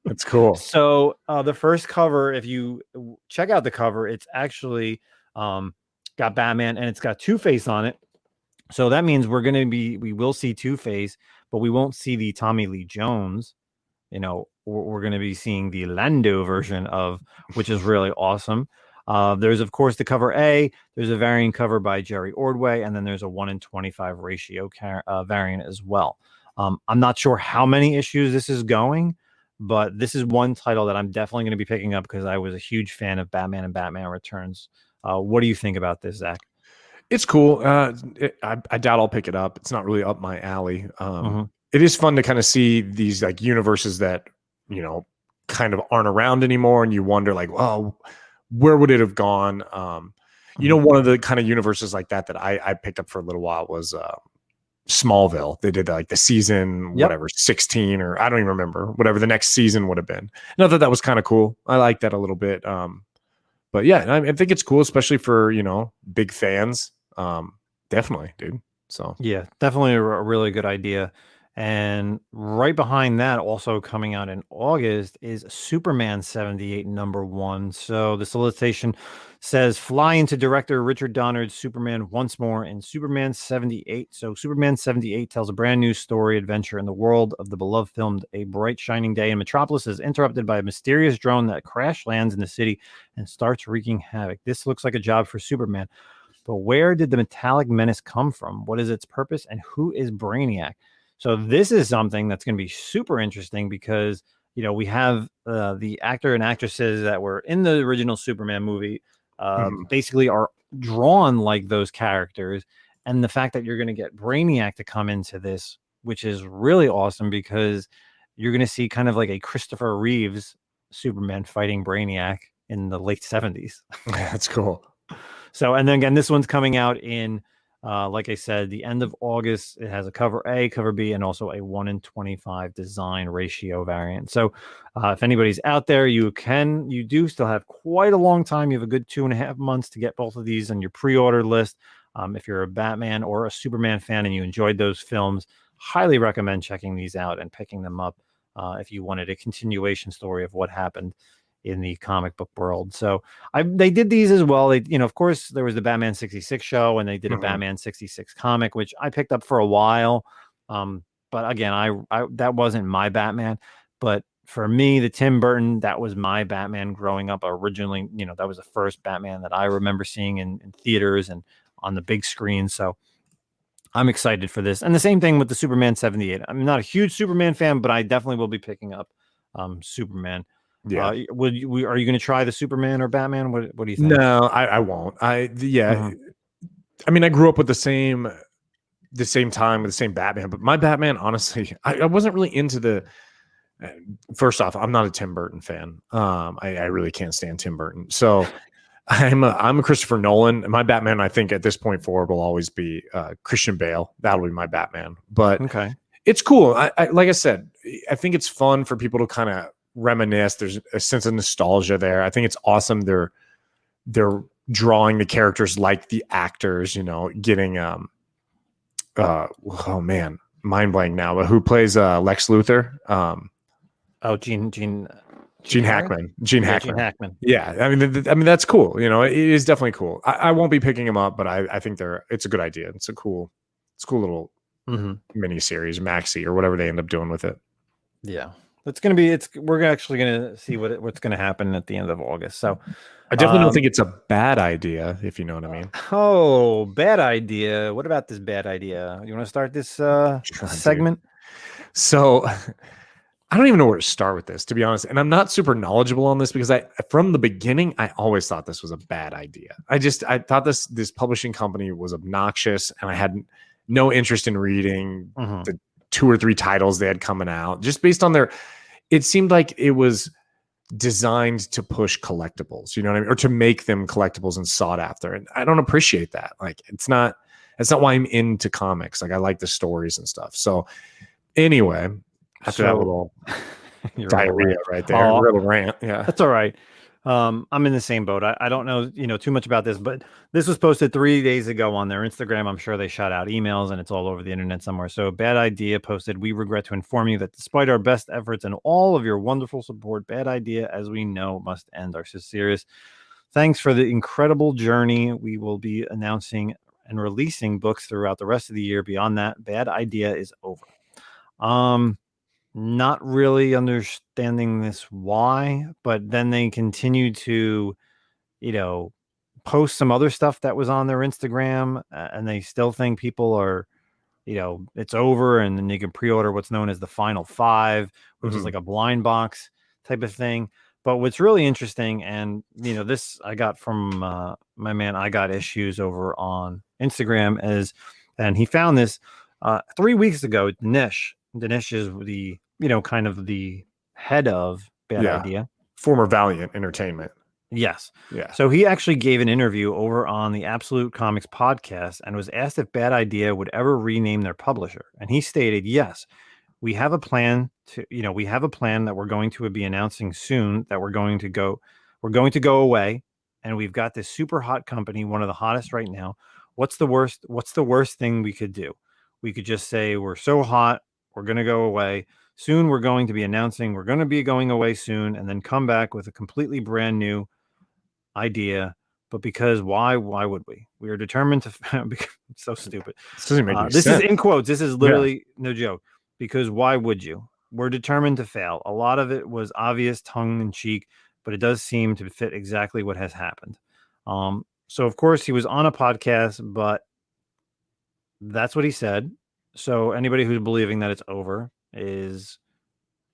That's cool. So the first cover, if you check out the cover, it's actually got Batman and it's got Two-Face on it. So that means we will see Two-Face, but we won't see the Tommy Lee Jones, we're going to be seeing the Lando version of, which is really awesome. There's, of course, the cover A. There's a variant cover by Jerry Ordway, and then there's a 1:25 ratio variant as well. I'm not sure how many issues this is going, but this is one title that I'm definitely going to be picking up because I was a huge fan of Batman and Batman Returns. What do you think about this, Zach? It's cool. I doubt I'll pick it up. It's not really up my alley. Mhm. It is fun to kind of see these like universes that, kind of aren't around anymore. And you wonder like, well, where would it have gone? One of the kind of universes like that I picked up for a little while was Smallville. They did like the season, whatever, 16, or I don't even remember, whatever the next season would have been. And I thought that was kind of cool. I like that a little bit. But yeah, I think it's cool, especially for, big fans. Definitely, dude. So yeah, definitely a really good idea. And right behind that, also coming out in August, is Superman 78 #1. So the solicitation says fly into director Richard Donner's Superman once more in Superman 78. So Superman 78 tells a brand new story adventure in the world of the beloved film. A bright shining day in Metropolis is interrupted by a mysterious drone that crash lands in the city and starts wreaking havoc. This looks like a job for Superman. But where did the metallic menace come from? What is its purpose? And who is Brainiac? So this is something that's going to be super interesting because, we have the actor and actresses that were in the original Superman movie basically are drawn like those characters. And the fact that you're going to get Brainiac to come into this, which is really awesome because you're going to see kind of like a Christopher Reeves Superman fighting Brainiac in the late 70s. That's cool. So, and then again, this one's coming out in, like I said, the end of August. It has a cover A, cover B, and also a 1:25 design ratio variant. So, if anybody's out there, you do still have quite a long time. You have a good 2.5 months to get both of these on your pre-order list. If you're a Batman or a Superman fan and you enjoyed those films, highly recommend checking these out and picking them up if you wanted a continuation story of what happened in the comic book world. So they did these as well. They, of course, there was the Batman 66 show, and they did a Batman 66 comic, which I picked up for a while. But again, I that wasn't my Batman. But for me, the Tim Burton, that was my Batman growing up originally. That was the first Batman that I remember seeing in theaters and on the big screen. So I'm excited for this. And the same thing with the Superman 78. I'm not a huge Superman fan, but I definitely will be picking up Superman. Yeah. Are you going to try the Superman or Batman? What do you think? No, I won't. I mean, I grew up with the same time with the same Batman, but my Batman, honestly, I wasn't really into the. First off, I'm not a Tim Burton fan. I really can't stand Tim Burton. So I'm a Christopher Nolan. And my Batman, I think at this point forward, will always be Christian Bale. That'll be my Batman. But okay, it's cool. I like I said, I think it's fun for people to kind of reminisce. There's a sense of nostalgia there. I think it's awesome. They're drawing the characters like the actors, getting oh man, mind blank now, but who plays Lex Luthor? Gene Hackman. Gene Hackman. Yeah, I mean that's cool. It is definitely cool. I won't be picking them up, but I think it's a good idea. It's a cool little mini series, maxi, or whatever they end up doing with it. Yeah. We're actually going to see what's going to happen at the end of August. So I definitely don't think it's a bad idea, if you know what I mean. Oh, bad idea. What about this bad idea? You want to start this segment? Dude. So I don't even know where to start with this, to be honest. And I'm not super knowledgeable on this because from the beginning, I always thought this was a bad idea. I thought this publishing company was obnoxious, and I had no interest in reading the 2 or 3 titles they had coming out just based on it seemed like it was designed to push collectibles, you know what I mean? Or to make them collectibles and sought after. And I don't appreciate that. Like, that's not why I'm into comics. Like, I like the stories and stuff. So anyway, after that little diarrhea right there, little rant. Yeah. That's all right. I'm in the same boat. I don't know, too much about this, but this was posted 3 days ago on their Instagram. I'm sure they shot out emails and it's all over the internet somewhere. So Bad Idea posted, "We regret to inform you that despite our best efforts and all of your wonderful support, Bad Idea, as we know, must end. Our sincerest thanks for the incredible journey. We will be announcing and releasing books throughout the rest of the year. Beyond that, Bad Idea is over." not really understanding this why, but then they continued to, you know, post some other stuff that was on their Instagram, and they still think people are, it's over, and then you can pre-order what's known as the Final Five, which is like a blind box type of thing. But what's really interesting, and this I got from my man, I got issues over on Instagram, and he found this 3 weeks ago. Dinesh is the kind of the head of Bad Idea, former Valiant Entertainment. Yes. Yeah. So he actually gave an interview over on the Absolute Comics podcast and was asked if Bad Idea would ever rename their publisher. And he stated, yes, we have a plan that we're going to be announcing soon, that we're going to go away. And we've got this super hot company, one of the hottest right now. What's the worst thing we could do? We could just say, we're so hot, we're going to go away. Soon we're going to be announcing we're going to be going away soon, and then come back with a completely brand new idea. But because why would we are determined to it's so stupid. This doesn't make any this sense. is in quotes, this is literally no joke, because why would you? We're determined to fail. A lot of it was obvious tongue-in-cheek, but it does seem to fit exactly what has happened. So of course he was on a podcast, but that's what he said. So anybody who's believing that it's over is,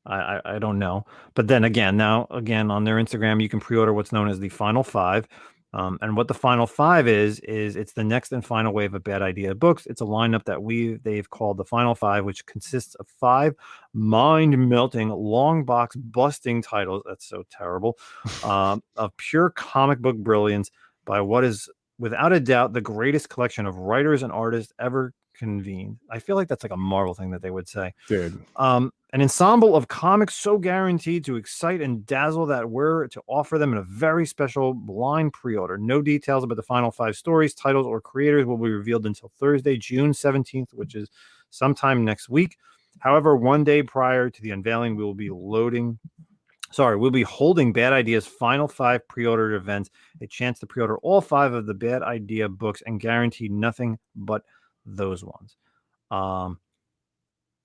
I don't know. But then again, on their Instagram, you can pre-order what's known as the Final Five. And what the Final Five is it's the next and final wave of Bad Idea books. It's a lineup that they've called the Final Five, which consists of 5 mind-melting, long box busting titles. That's so terrible. Of pure comic book brilliance by what is without a doubt the greatest collection of writers and artists ever convened. I feel like that's like a Marvel thing that they would say. Dude. An ensemble of comics so guaranteed to excite and dazzle that we're to offer them in a very special blind pre-order. No details about the final 5 stories, titles, or creators will be revealed until Thursday, June 17th, which is sometime next week. However, one day prior to the unveiling, we'll be holding Bad Idea's Final 5 pre-order events, a chance to pre-order all 5 of the Bad Idea books and guarantee nothing but those ones.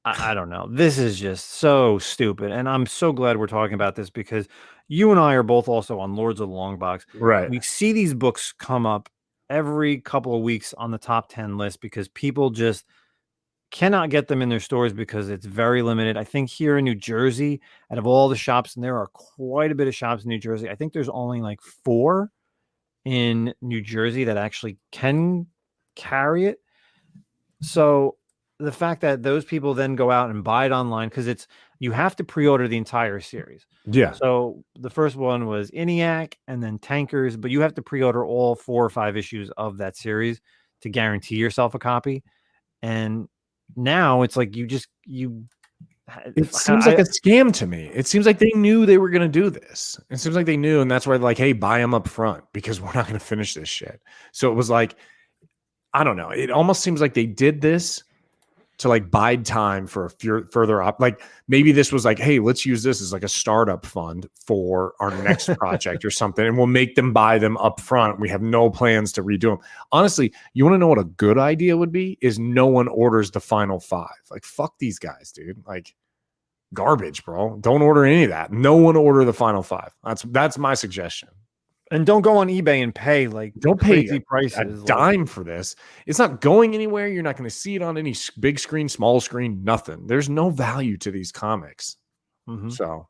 I don't know. This is just so stupid. And I'm so glad we're talking about this, because you and I are both also on Lords of the Long Box. Right. We see these books come up every couple of weeks on the top 10 list because people just cannot get them in their stores because it's very limited. I think here in New Jersey, out of all the shops, and there are quite a bit of shops in New Jersey, I think there's only like 4 in New Jersey that actually can carry it. So the fact that those people then go out and buy it online, because you have to pre-order the entire series. Yeah. So the first one was ENIAC and then Tankers, but you have to pre-order all 4 or 5 issues of that series to guarantee yourself a copy. And now it's like it seems like a scam to me. It seems like they knew they were going to do this. It seems like they knew, and that's why they're like, hey, buy them up front because we're not going to finish this shit. So it was like, I don't know. It almost seems like they did this to like bide time for a further up. Like maybe this was like, hey, let's use this as like a startup fund for our next project or something, and we'll make them buy them up front. We have no plans to redo them. Honestly, you want to know what a good idea would be? Is no one orders the Final 5. Like, fuck these guys, dude. Like, garbage, bro. Don't order any of that. No one order the Final 5. That's my suggestion. And don't go on eBay and pay don't crazy pay prices. A dime for this. It's not going anywhere. You're not going to see it on any big screen, small screen, nothing. There's no value to these comics. Mm-hmm. So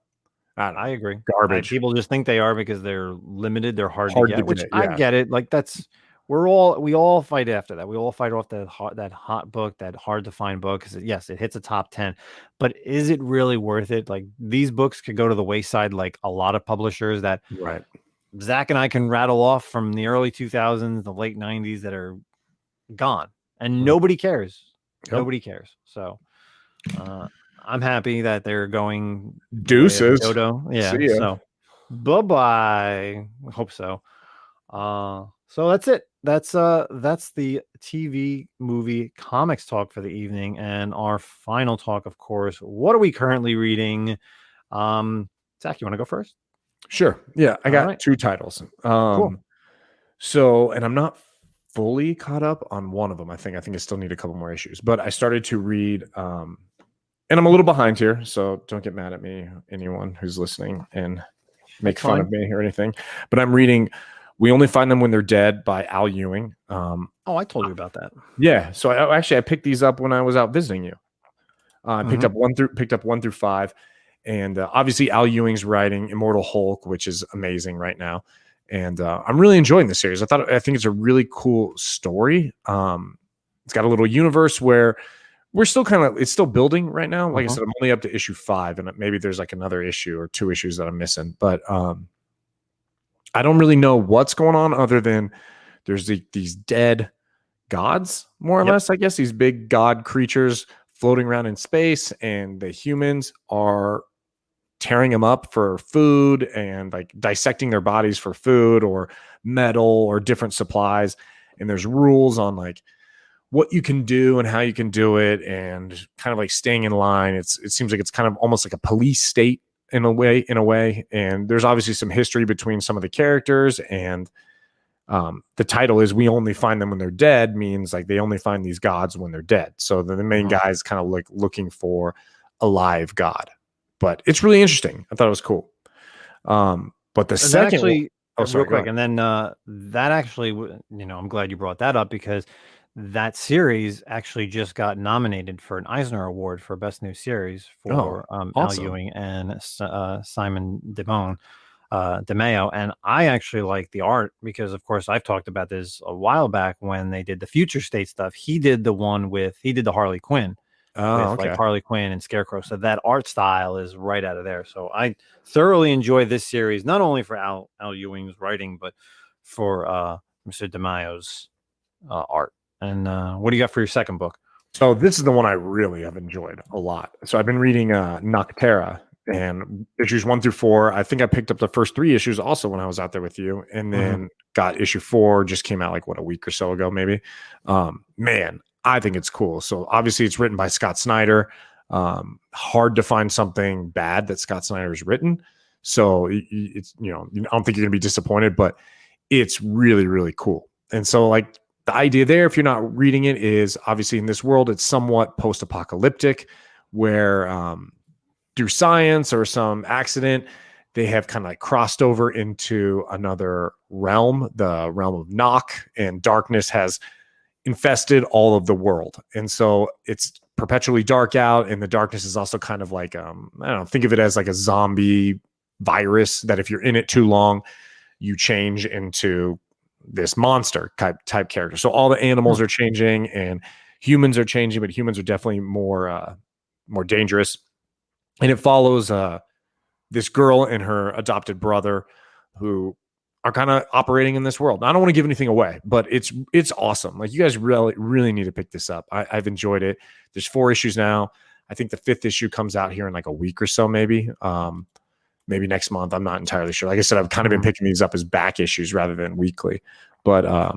I agree. Garbage. People just think they are because they're limited. They're hard to get, which yeah. I get it. Like we all fight after that. We all fight off that hot book, that hard to find book. Because yes, it hits a top 10, but is it really worth it? Like, these books could go to the wayside, like a lot of publishers that right. Zach and I can rattle off from the early 2000s, the late 90s that are gone, and nobody cares. Yep. Nobody cares. So I'm happy that they're going deuces. Dodo. Yeah. So bye-bye. I hope so. So that's it. That's the TV movie comics talk for the evening, and our final talk, of course. What are we currently reading? Zach, you want to go first? Sure. Yeah, I got 2 titles. Cool. So, and I'm not fully caught up on one of them. I think I still need a couple more issues, but I started to read, and And I'm a little behind here, so don't get mad at me, anyone who's listening, and make fun of me or anything. But I'm reading We Only Find Them When They're Dead by Al Ewing. I told you about that. Yeah. So I picked these up when I was out visiting you. I picked up 1 through 5. And obviously Al Ewing's writing Immortal Hulk, which is amazing right now. And I'm really enjoying the series. I think it's a really cool story. It's got a little universe where we're still it's still building right now. Like I said, I'm only up to issue 5, and maybe there's like another issue or 2 issues that I'm missing. But I don't really know what's going on other than there's these dead gods, more or less, I guess, these big god creatures floating around in space, and the humans are tearing them up for food and like dissecting their bodies for food or metal or different supplies. And there's rules on like what you can do and how you can do it, and kind of like staying in line. It seems like it's kind of almost like a police state in a way. And there's obviously some history between some of the characters, and the title is We Only Find Them When They're Dead, means like they only find these gods when they're dead. So the main guy is kind of like looking for a live god. But it's really interesting. I thought it was cool. But the second actually, real quick, and then that actually, I'm glad you brought that up, because that series actually just got nominated for an Eisner Award for Best New Series for awesome. Al Ewing and Simon DeMeo. And I actually like the art because, of course, I've talked about this a while back when they did the Future State stuff. He did the Harley Quinn. Like Harley Quinn and Scarecrow. So that art style is right out of there. So I thoroughly enjoy this series, not only for Al Ewing's writing, but for Mr. DeMaio's art. And what do you got for your second book? So this is the one I really have enjoyed a lot. So I've been reading Noctera, and issues 1 through 4. I think I picked up the first 3 issues also when I was out there with you, and then got issue 4, just came out like a week or so ago, maybe. Man, I think it's cool. So obviously it's written by Scott Snyder. Hard to find something bad that Scott Snyder has written. So it's, I don't think you're gonna be disappointed, but it's really, really cool. And so like the idea there, if you're not reading it, is obviously in this world, it's somewhat post-apocalyptic, where through science or some accident, they have kind of like crossed over into another realm, the realm of Nock, and darkness has infested all of the world. And so it's perpetually dark out, and the darkness is also kind of like, I don't know, think of it as like a zombie virus that if you're in it too long, you change into this monster type character. So all the animals are changing and humans are changing, but humans are definitely more dangerous. And it follows this girl and her adopted brother who are kind of operating in this world. I don't want to give anything away, but it's awesome. Like, you guys really, really need to pick this up. I've enjoyed it. There's 4 issues now. I think the 5th issue comes out here in like a week or so, maybe next month. I'm not entirely sure. Like I said, I've kind of been picking these up as back issues rather than weekly, but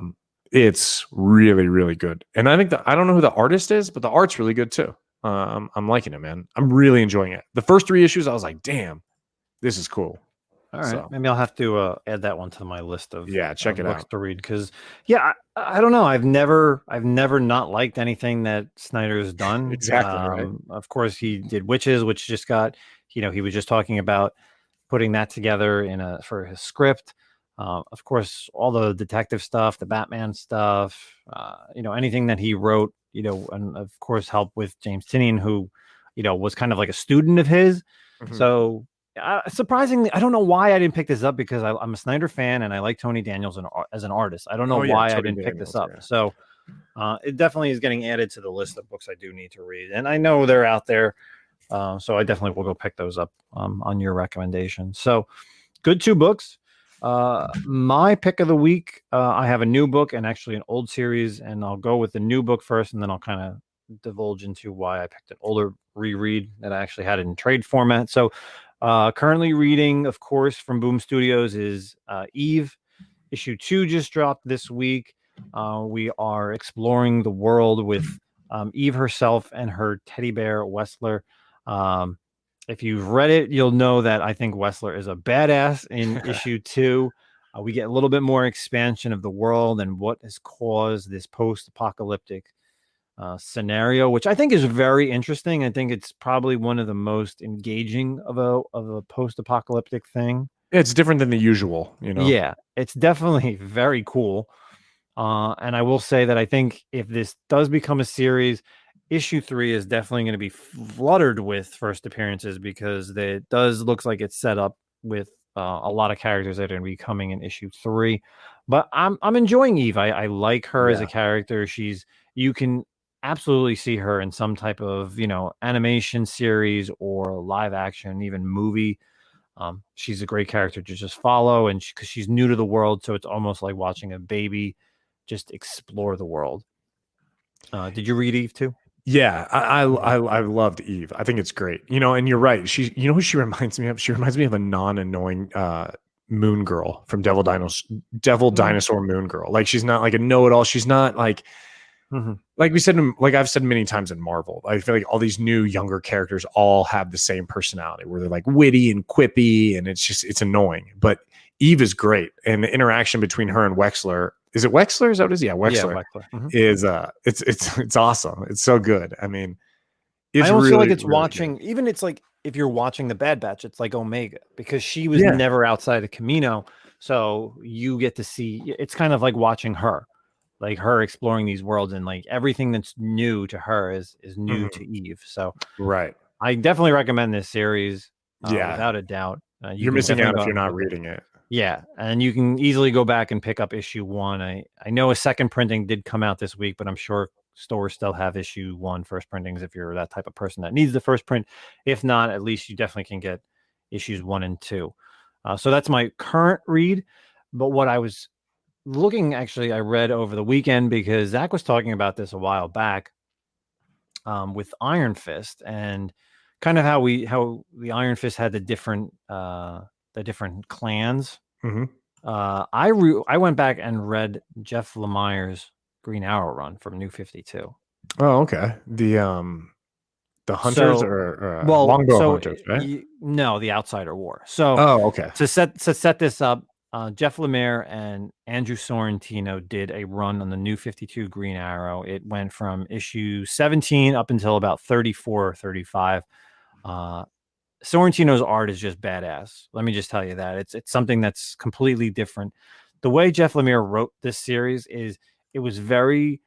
it's really, really good. And I think I don't know who the artist is, but the art's really good too. I'm liking it, man. I'm really enjoying it. The first 3 issues, I was like, damn, this is cool. All right, so maybe I'll have to add that one to my list of check it books out to read, because I don't know, I've never not liked anything that Snyder's done. Exactly, right. Of course, he did Witches, which just got, he was just talking about putting that together for his script. Of course, all the detective stuff, the Batman stuff, anything that he wrote, and of course helped with James Tynion, who, was kind of like a student of his. So surprisingly, I don't know why I didn't pick this up, because I'm a Snyder fan and I like Tony Daniels as an artist. I don't know why I didn't pick this up. Yeah. So it definitely is getting added to the list of books I do need to read. And I know they're out there. So I definitely will go pick those up on your recommendation. So good 2 books. My pick of the week, I have a new book and actually an old series, and I'll go with the new book first, and then I'll kind of divulge into why I picked an older reread that I actually had in trade format. So currently reading, of course, from Boom Studios is Eve. Issue 2 just dropped this week. We are exploring the world with Eve herself and her teddy bear, Wessler. If you've read it, you'll know that I think Wessler is a badass in issue 2. We get a little bit more expansion of the world and what has caused this post-apocalyptic scenario, which I think is very interesting. I think it's probably one of the most engaging of a post-apocalyptic thing. It's different than the usual, Yeah, it's definitely very cool. And I will say that I think if this does become a series, issue 3 is definitely going to be fluttered with first appearances because it does looks like it's set up with a lot of characters that are going to be coming in issue 3. But I'm enjoying Eve. I like her as a Yeah. character. You can absolutely see her in some type of animation series or live action, even movie. She's a great character to just follow, and because she's new to the world, so it's almost like watching a baby just explore the world. Did you read Eve too? Yeah, Mhm. I loved Eve. I think it's great. And you're right. Who she reminds me of? She reminds me of a non-annoying Moon Girl from Devil Mm. Dinosaur Moon Girl. Like she's not like a know-it-all. She's not Mhm. like we said, like I've said many times in Marvel. I feel like all these new younger characters all have the same personality where they're like witty and quippy, and it's annoying. But Eve is great, and the interaction between her and Wexler. Is it Wexler? Is that what it is? Yeah, Yeah, Wexler Weckler. Mhm. is it's awesome. It's so good. I mean, I it's almost feel like really, it's really good. watching. Even it's like if you're watching the Bad Batch, it's like Omega because she was Yeah. never outside of Camino, so you get to see. It's kind of like watching her, like her exploring these worlds, and like everything that's new to her is new Mhm. to Eve. So Right. I definitely recommend this series, Yeah. without a doubt. You You're can missing definitely out go if out you're and not look at. reading it. Yeah, and you can easily go back and pick up issue 1. I know a second printing did come out this week, but I'm sure stores still have issue 1 first printings if you're that type of person that needs the first print. If not, at least you definitely can get issues 1 and 2. So that's my current read. But what I was looking, actually, I read over the weekend because Zach was talking about this a while back, with Iron Fist, and kind of how the Iron Fist had the different clans. Mhm. I went back and read Jeff Lemire's Green Arrow run from New 52. Oh, okay. The hunters So, or well, longbow so hunters, right? no, the Outsider War. So Oh, okay. to set this up, Jeff Lemire and Andrew Sorrentino did a run on the New 52 Green Arrow. It went from issue 17 up until about 34 or 35. Uh, Sorrentino's art is just badass. Let me just tell you that it's something that's completely different. The way Jeff Lemire wrote this series is it was very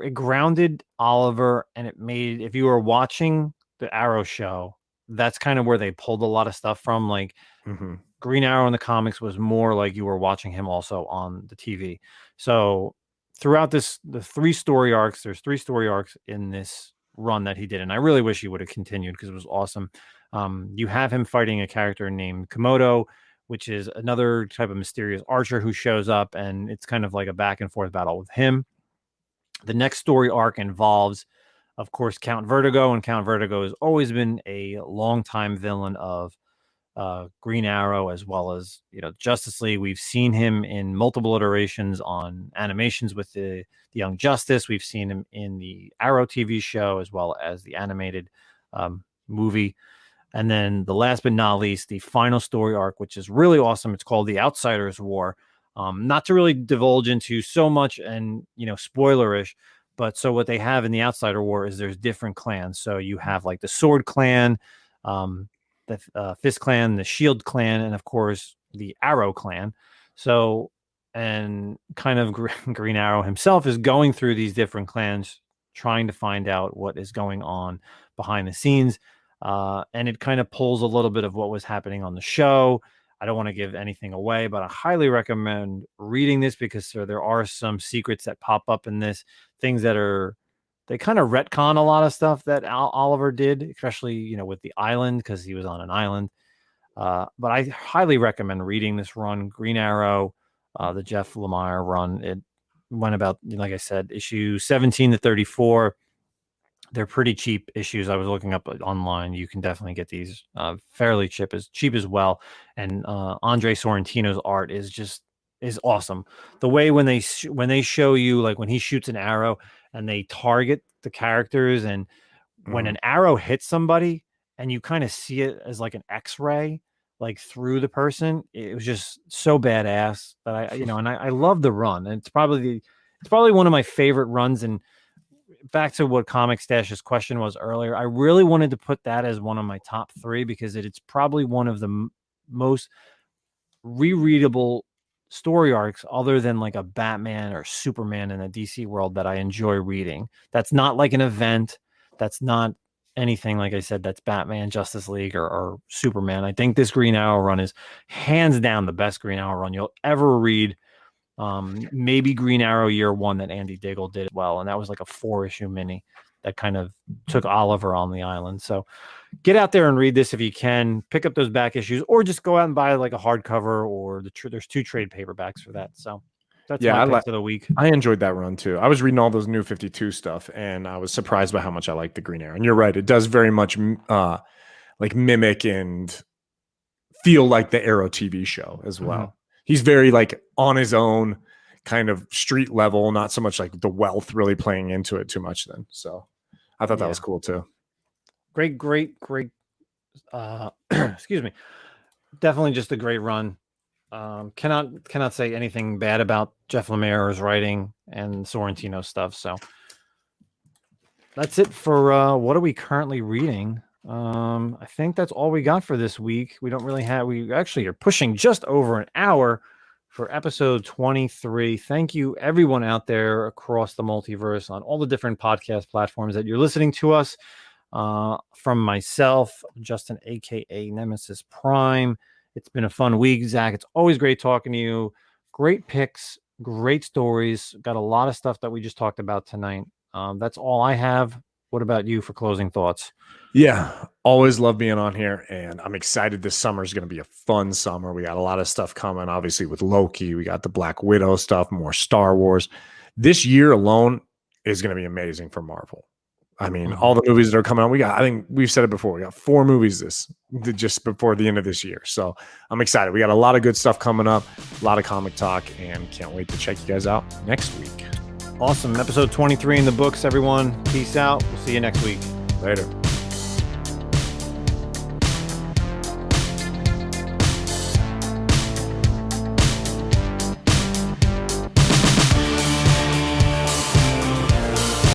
it grounded Oliver, and it made, if you were watching the Arrow show, that's kind of where they pulled a lot of stuff from. Like Mhm. Green Arrow in the comics was more like you were watching him also on the TV. So throughout the 3 story arcs, there's 3 story arcs in this run that he did, and I really wish he would have continued because it was awesome. You have him fighting a character named Komodo, which is another type of mysterious archer who shows up, and it's kind of like a back and forth battle with him. The next story arc involves, of course, Count Vertigo, and Count Vertigo has always been a longtime villain of Green Arrow, as well as Justice League. We've seen him in multiple iterations on animations with the Young Justice. We've seen him in the Arrow TV show as well as the animated movie. And then the last but not least, the final story arc, which is really awesome. It's called The Outsiders War. Not to really divulge into so much and spoilerish, but so what they have in the Outsider War is there's different clans. So you have like the Sword Clan, the Fist Clan, the Shield Clan, and of course the Arrow Clan. So, and kind of Green Arrow himself is going through these different clans, trying to find out what is going on behind the scenes. And it kind of pulls a little bit of what was happening on the show. I don't want to give anything away, but I highly recommend reading this because there are some secrets that pop up in this, things that are, they kind of retcon a lot of stuff that Oliver did, especially, with the island, because he was on an island. But I highly recommend reading this run, Green Arrow, the Jeff Lemire run. It went about, like I said, issue 17 to 34. They're pretty cheap issues. I was looking up online. You can definitely get these fairly cheap as well. And Andre Sorrentino's art is awesome. The way when they show you, like when he shoots an arrow and they target the characters, and when Mhm. an arrow hits somebody and you kind of see it as like an X-ray, like through the person, it was just so badass that and I love the run. And it's probably one of my favorite runs. And back to what Comic Stash's question was earlier, I really wanted to put that as one of my top 3 because it's probably one of the most rereadable story arcs other than like a Batman or Superman in a DC world that I enjoy reading. That's not like an event. That's not anything, like I said, that's Batman, Justice League, or Superman. I think this Green Arrow run is hands down the best Green Arrow run you'll ever read. Maybe Green Arrow Year One that Andy Diggle did well, and that was like a 4-issue mini that kind of took Oliver on the island. So get out there and read this if you can. Pick up those back issues, or just go out and buy like a hardcover, or there's 2 trade paperbacks for that. So that's my picks of the week. I enjoyed that run too. I was reading all those New 52 stuff, and I was surprised by how much I liked the Green Arrow. And you're right, it does very much like mimic and feel like the Arrow TV show as well. Mm-hmm. He's very like on his own kind of street level, not so much like the wealth really playing into it too much then. So I thought that was cool too. Great. Excuse me. Definitely just a great run. Cannot say anything bad about Jeff Lemire's writing and Sorrentino's stuff. So that's it for what are we currently reading? I think that's all we got for this week. We actually are pushing just over an hour for episode 23. Thank you everyone out there across the multiverse on all the different podcast platforms that you're listening to us. From myself, Justin, aka Nemesis Prime. It's been a fun week, Zach. It's always great talking to you. Great picks, great stories. Got a lot of stuff that we just talked about tonight. That's all I have. What about you for closing thoughts? Yeah, always love being on here, and I'm excited. This summer is going to be a fun summer. We got a lot of stuff coming, obviously, with Loki. We got the Black Widow stuff, more Star Wars. This year alone is going to be amazing for Marvel. I mean, all the movies that are coming out, I think we've said it before, we got 4 movies just before the end of this year. So I'm excited. We got a lot of good stuff coming up, a lot of comic talk, and can't wait to check you guys out next week. Awesome. Episode 23 in the books, everyone. Peace out. We'll see you next week. Later.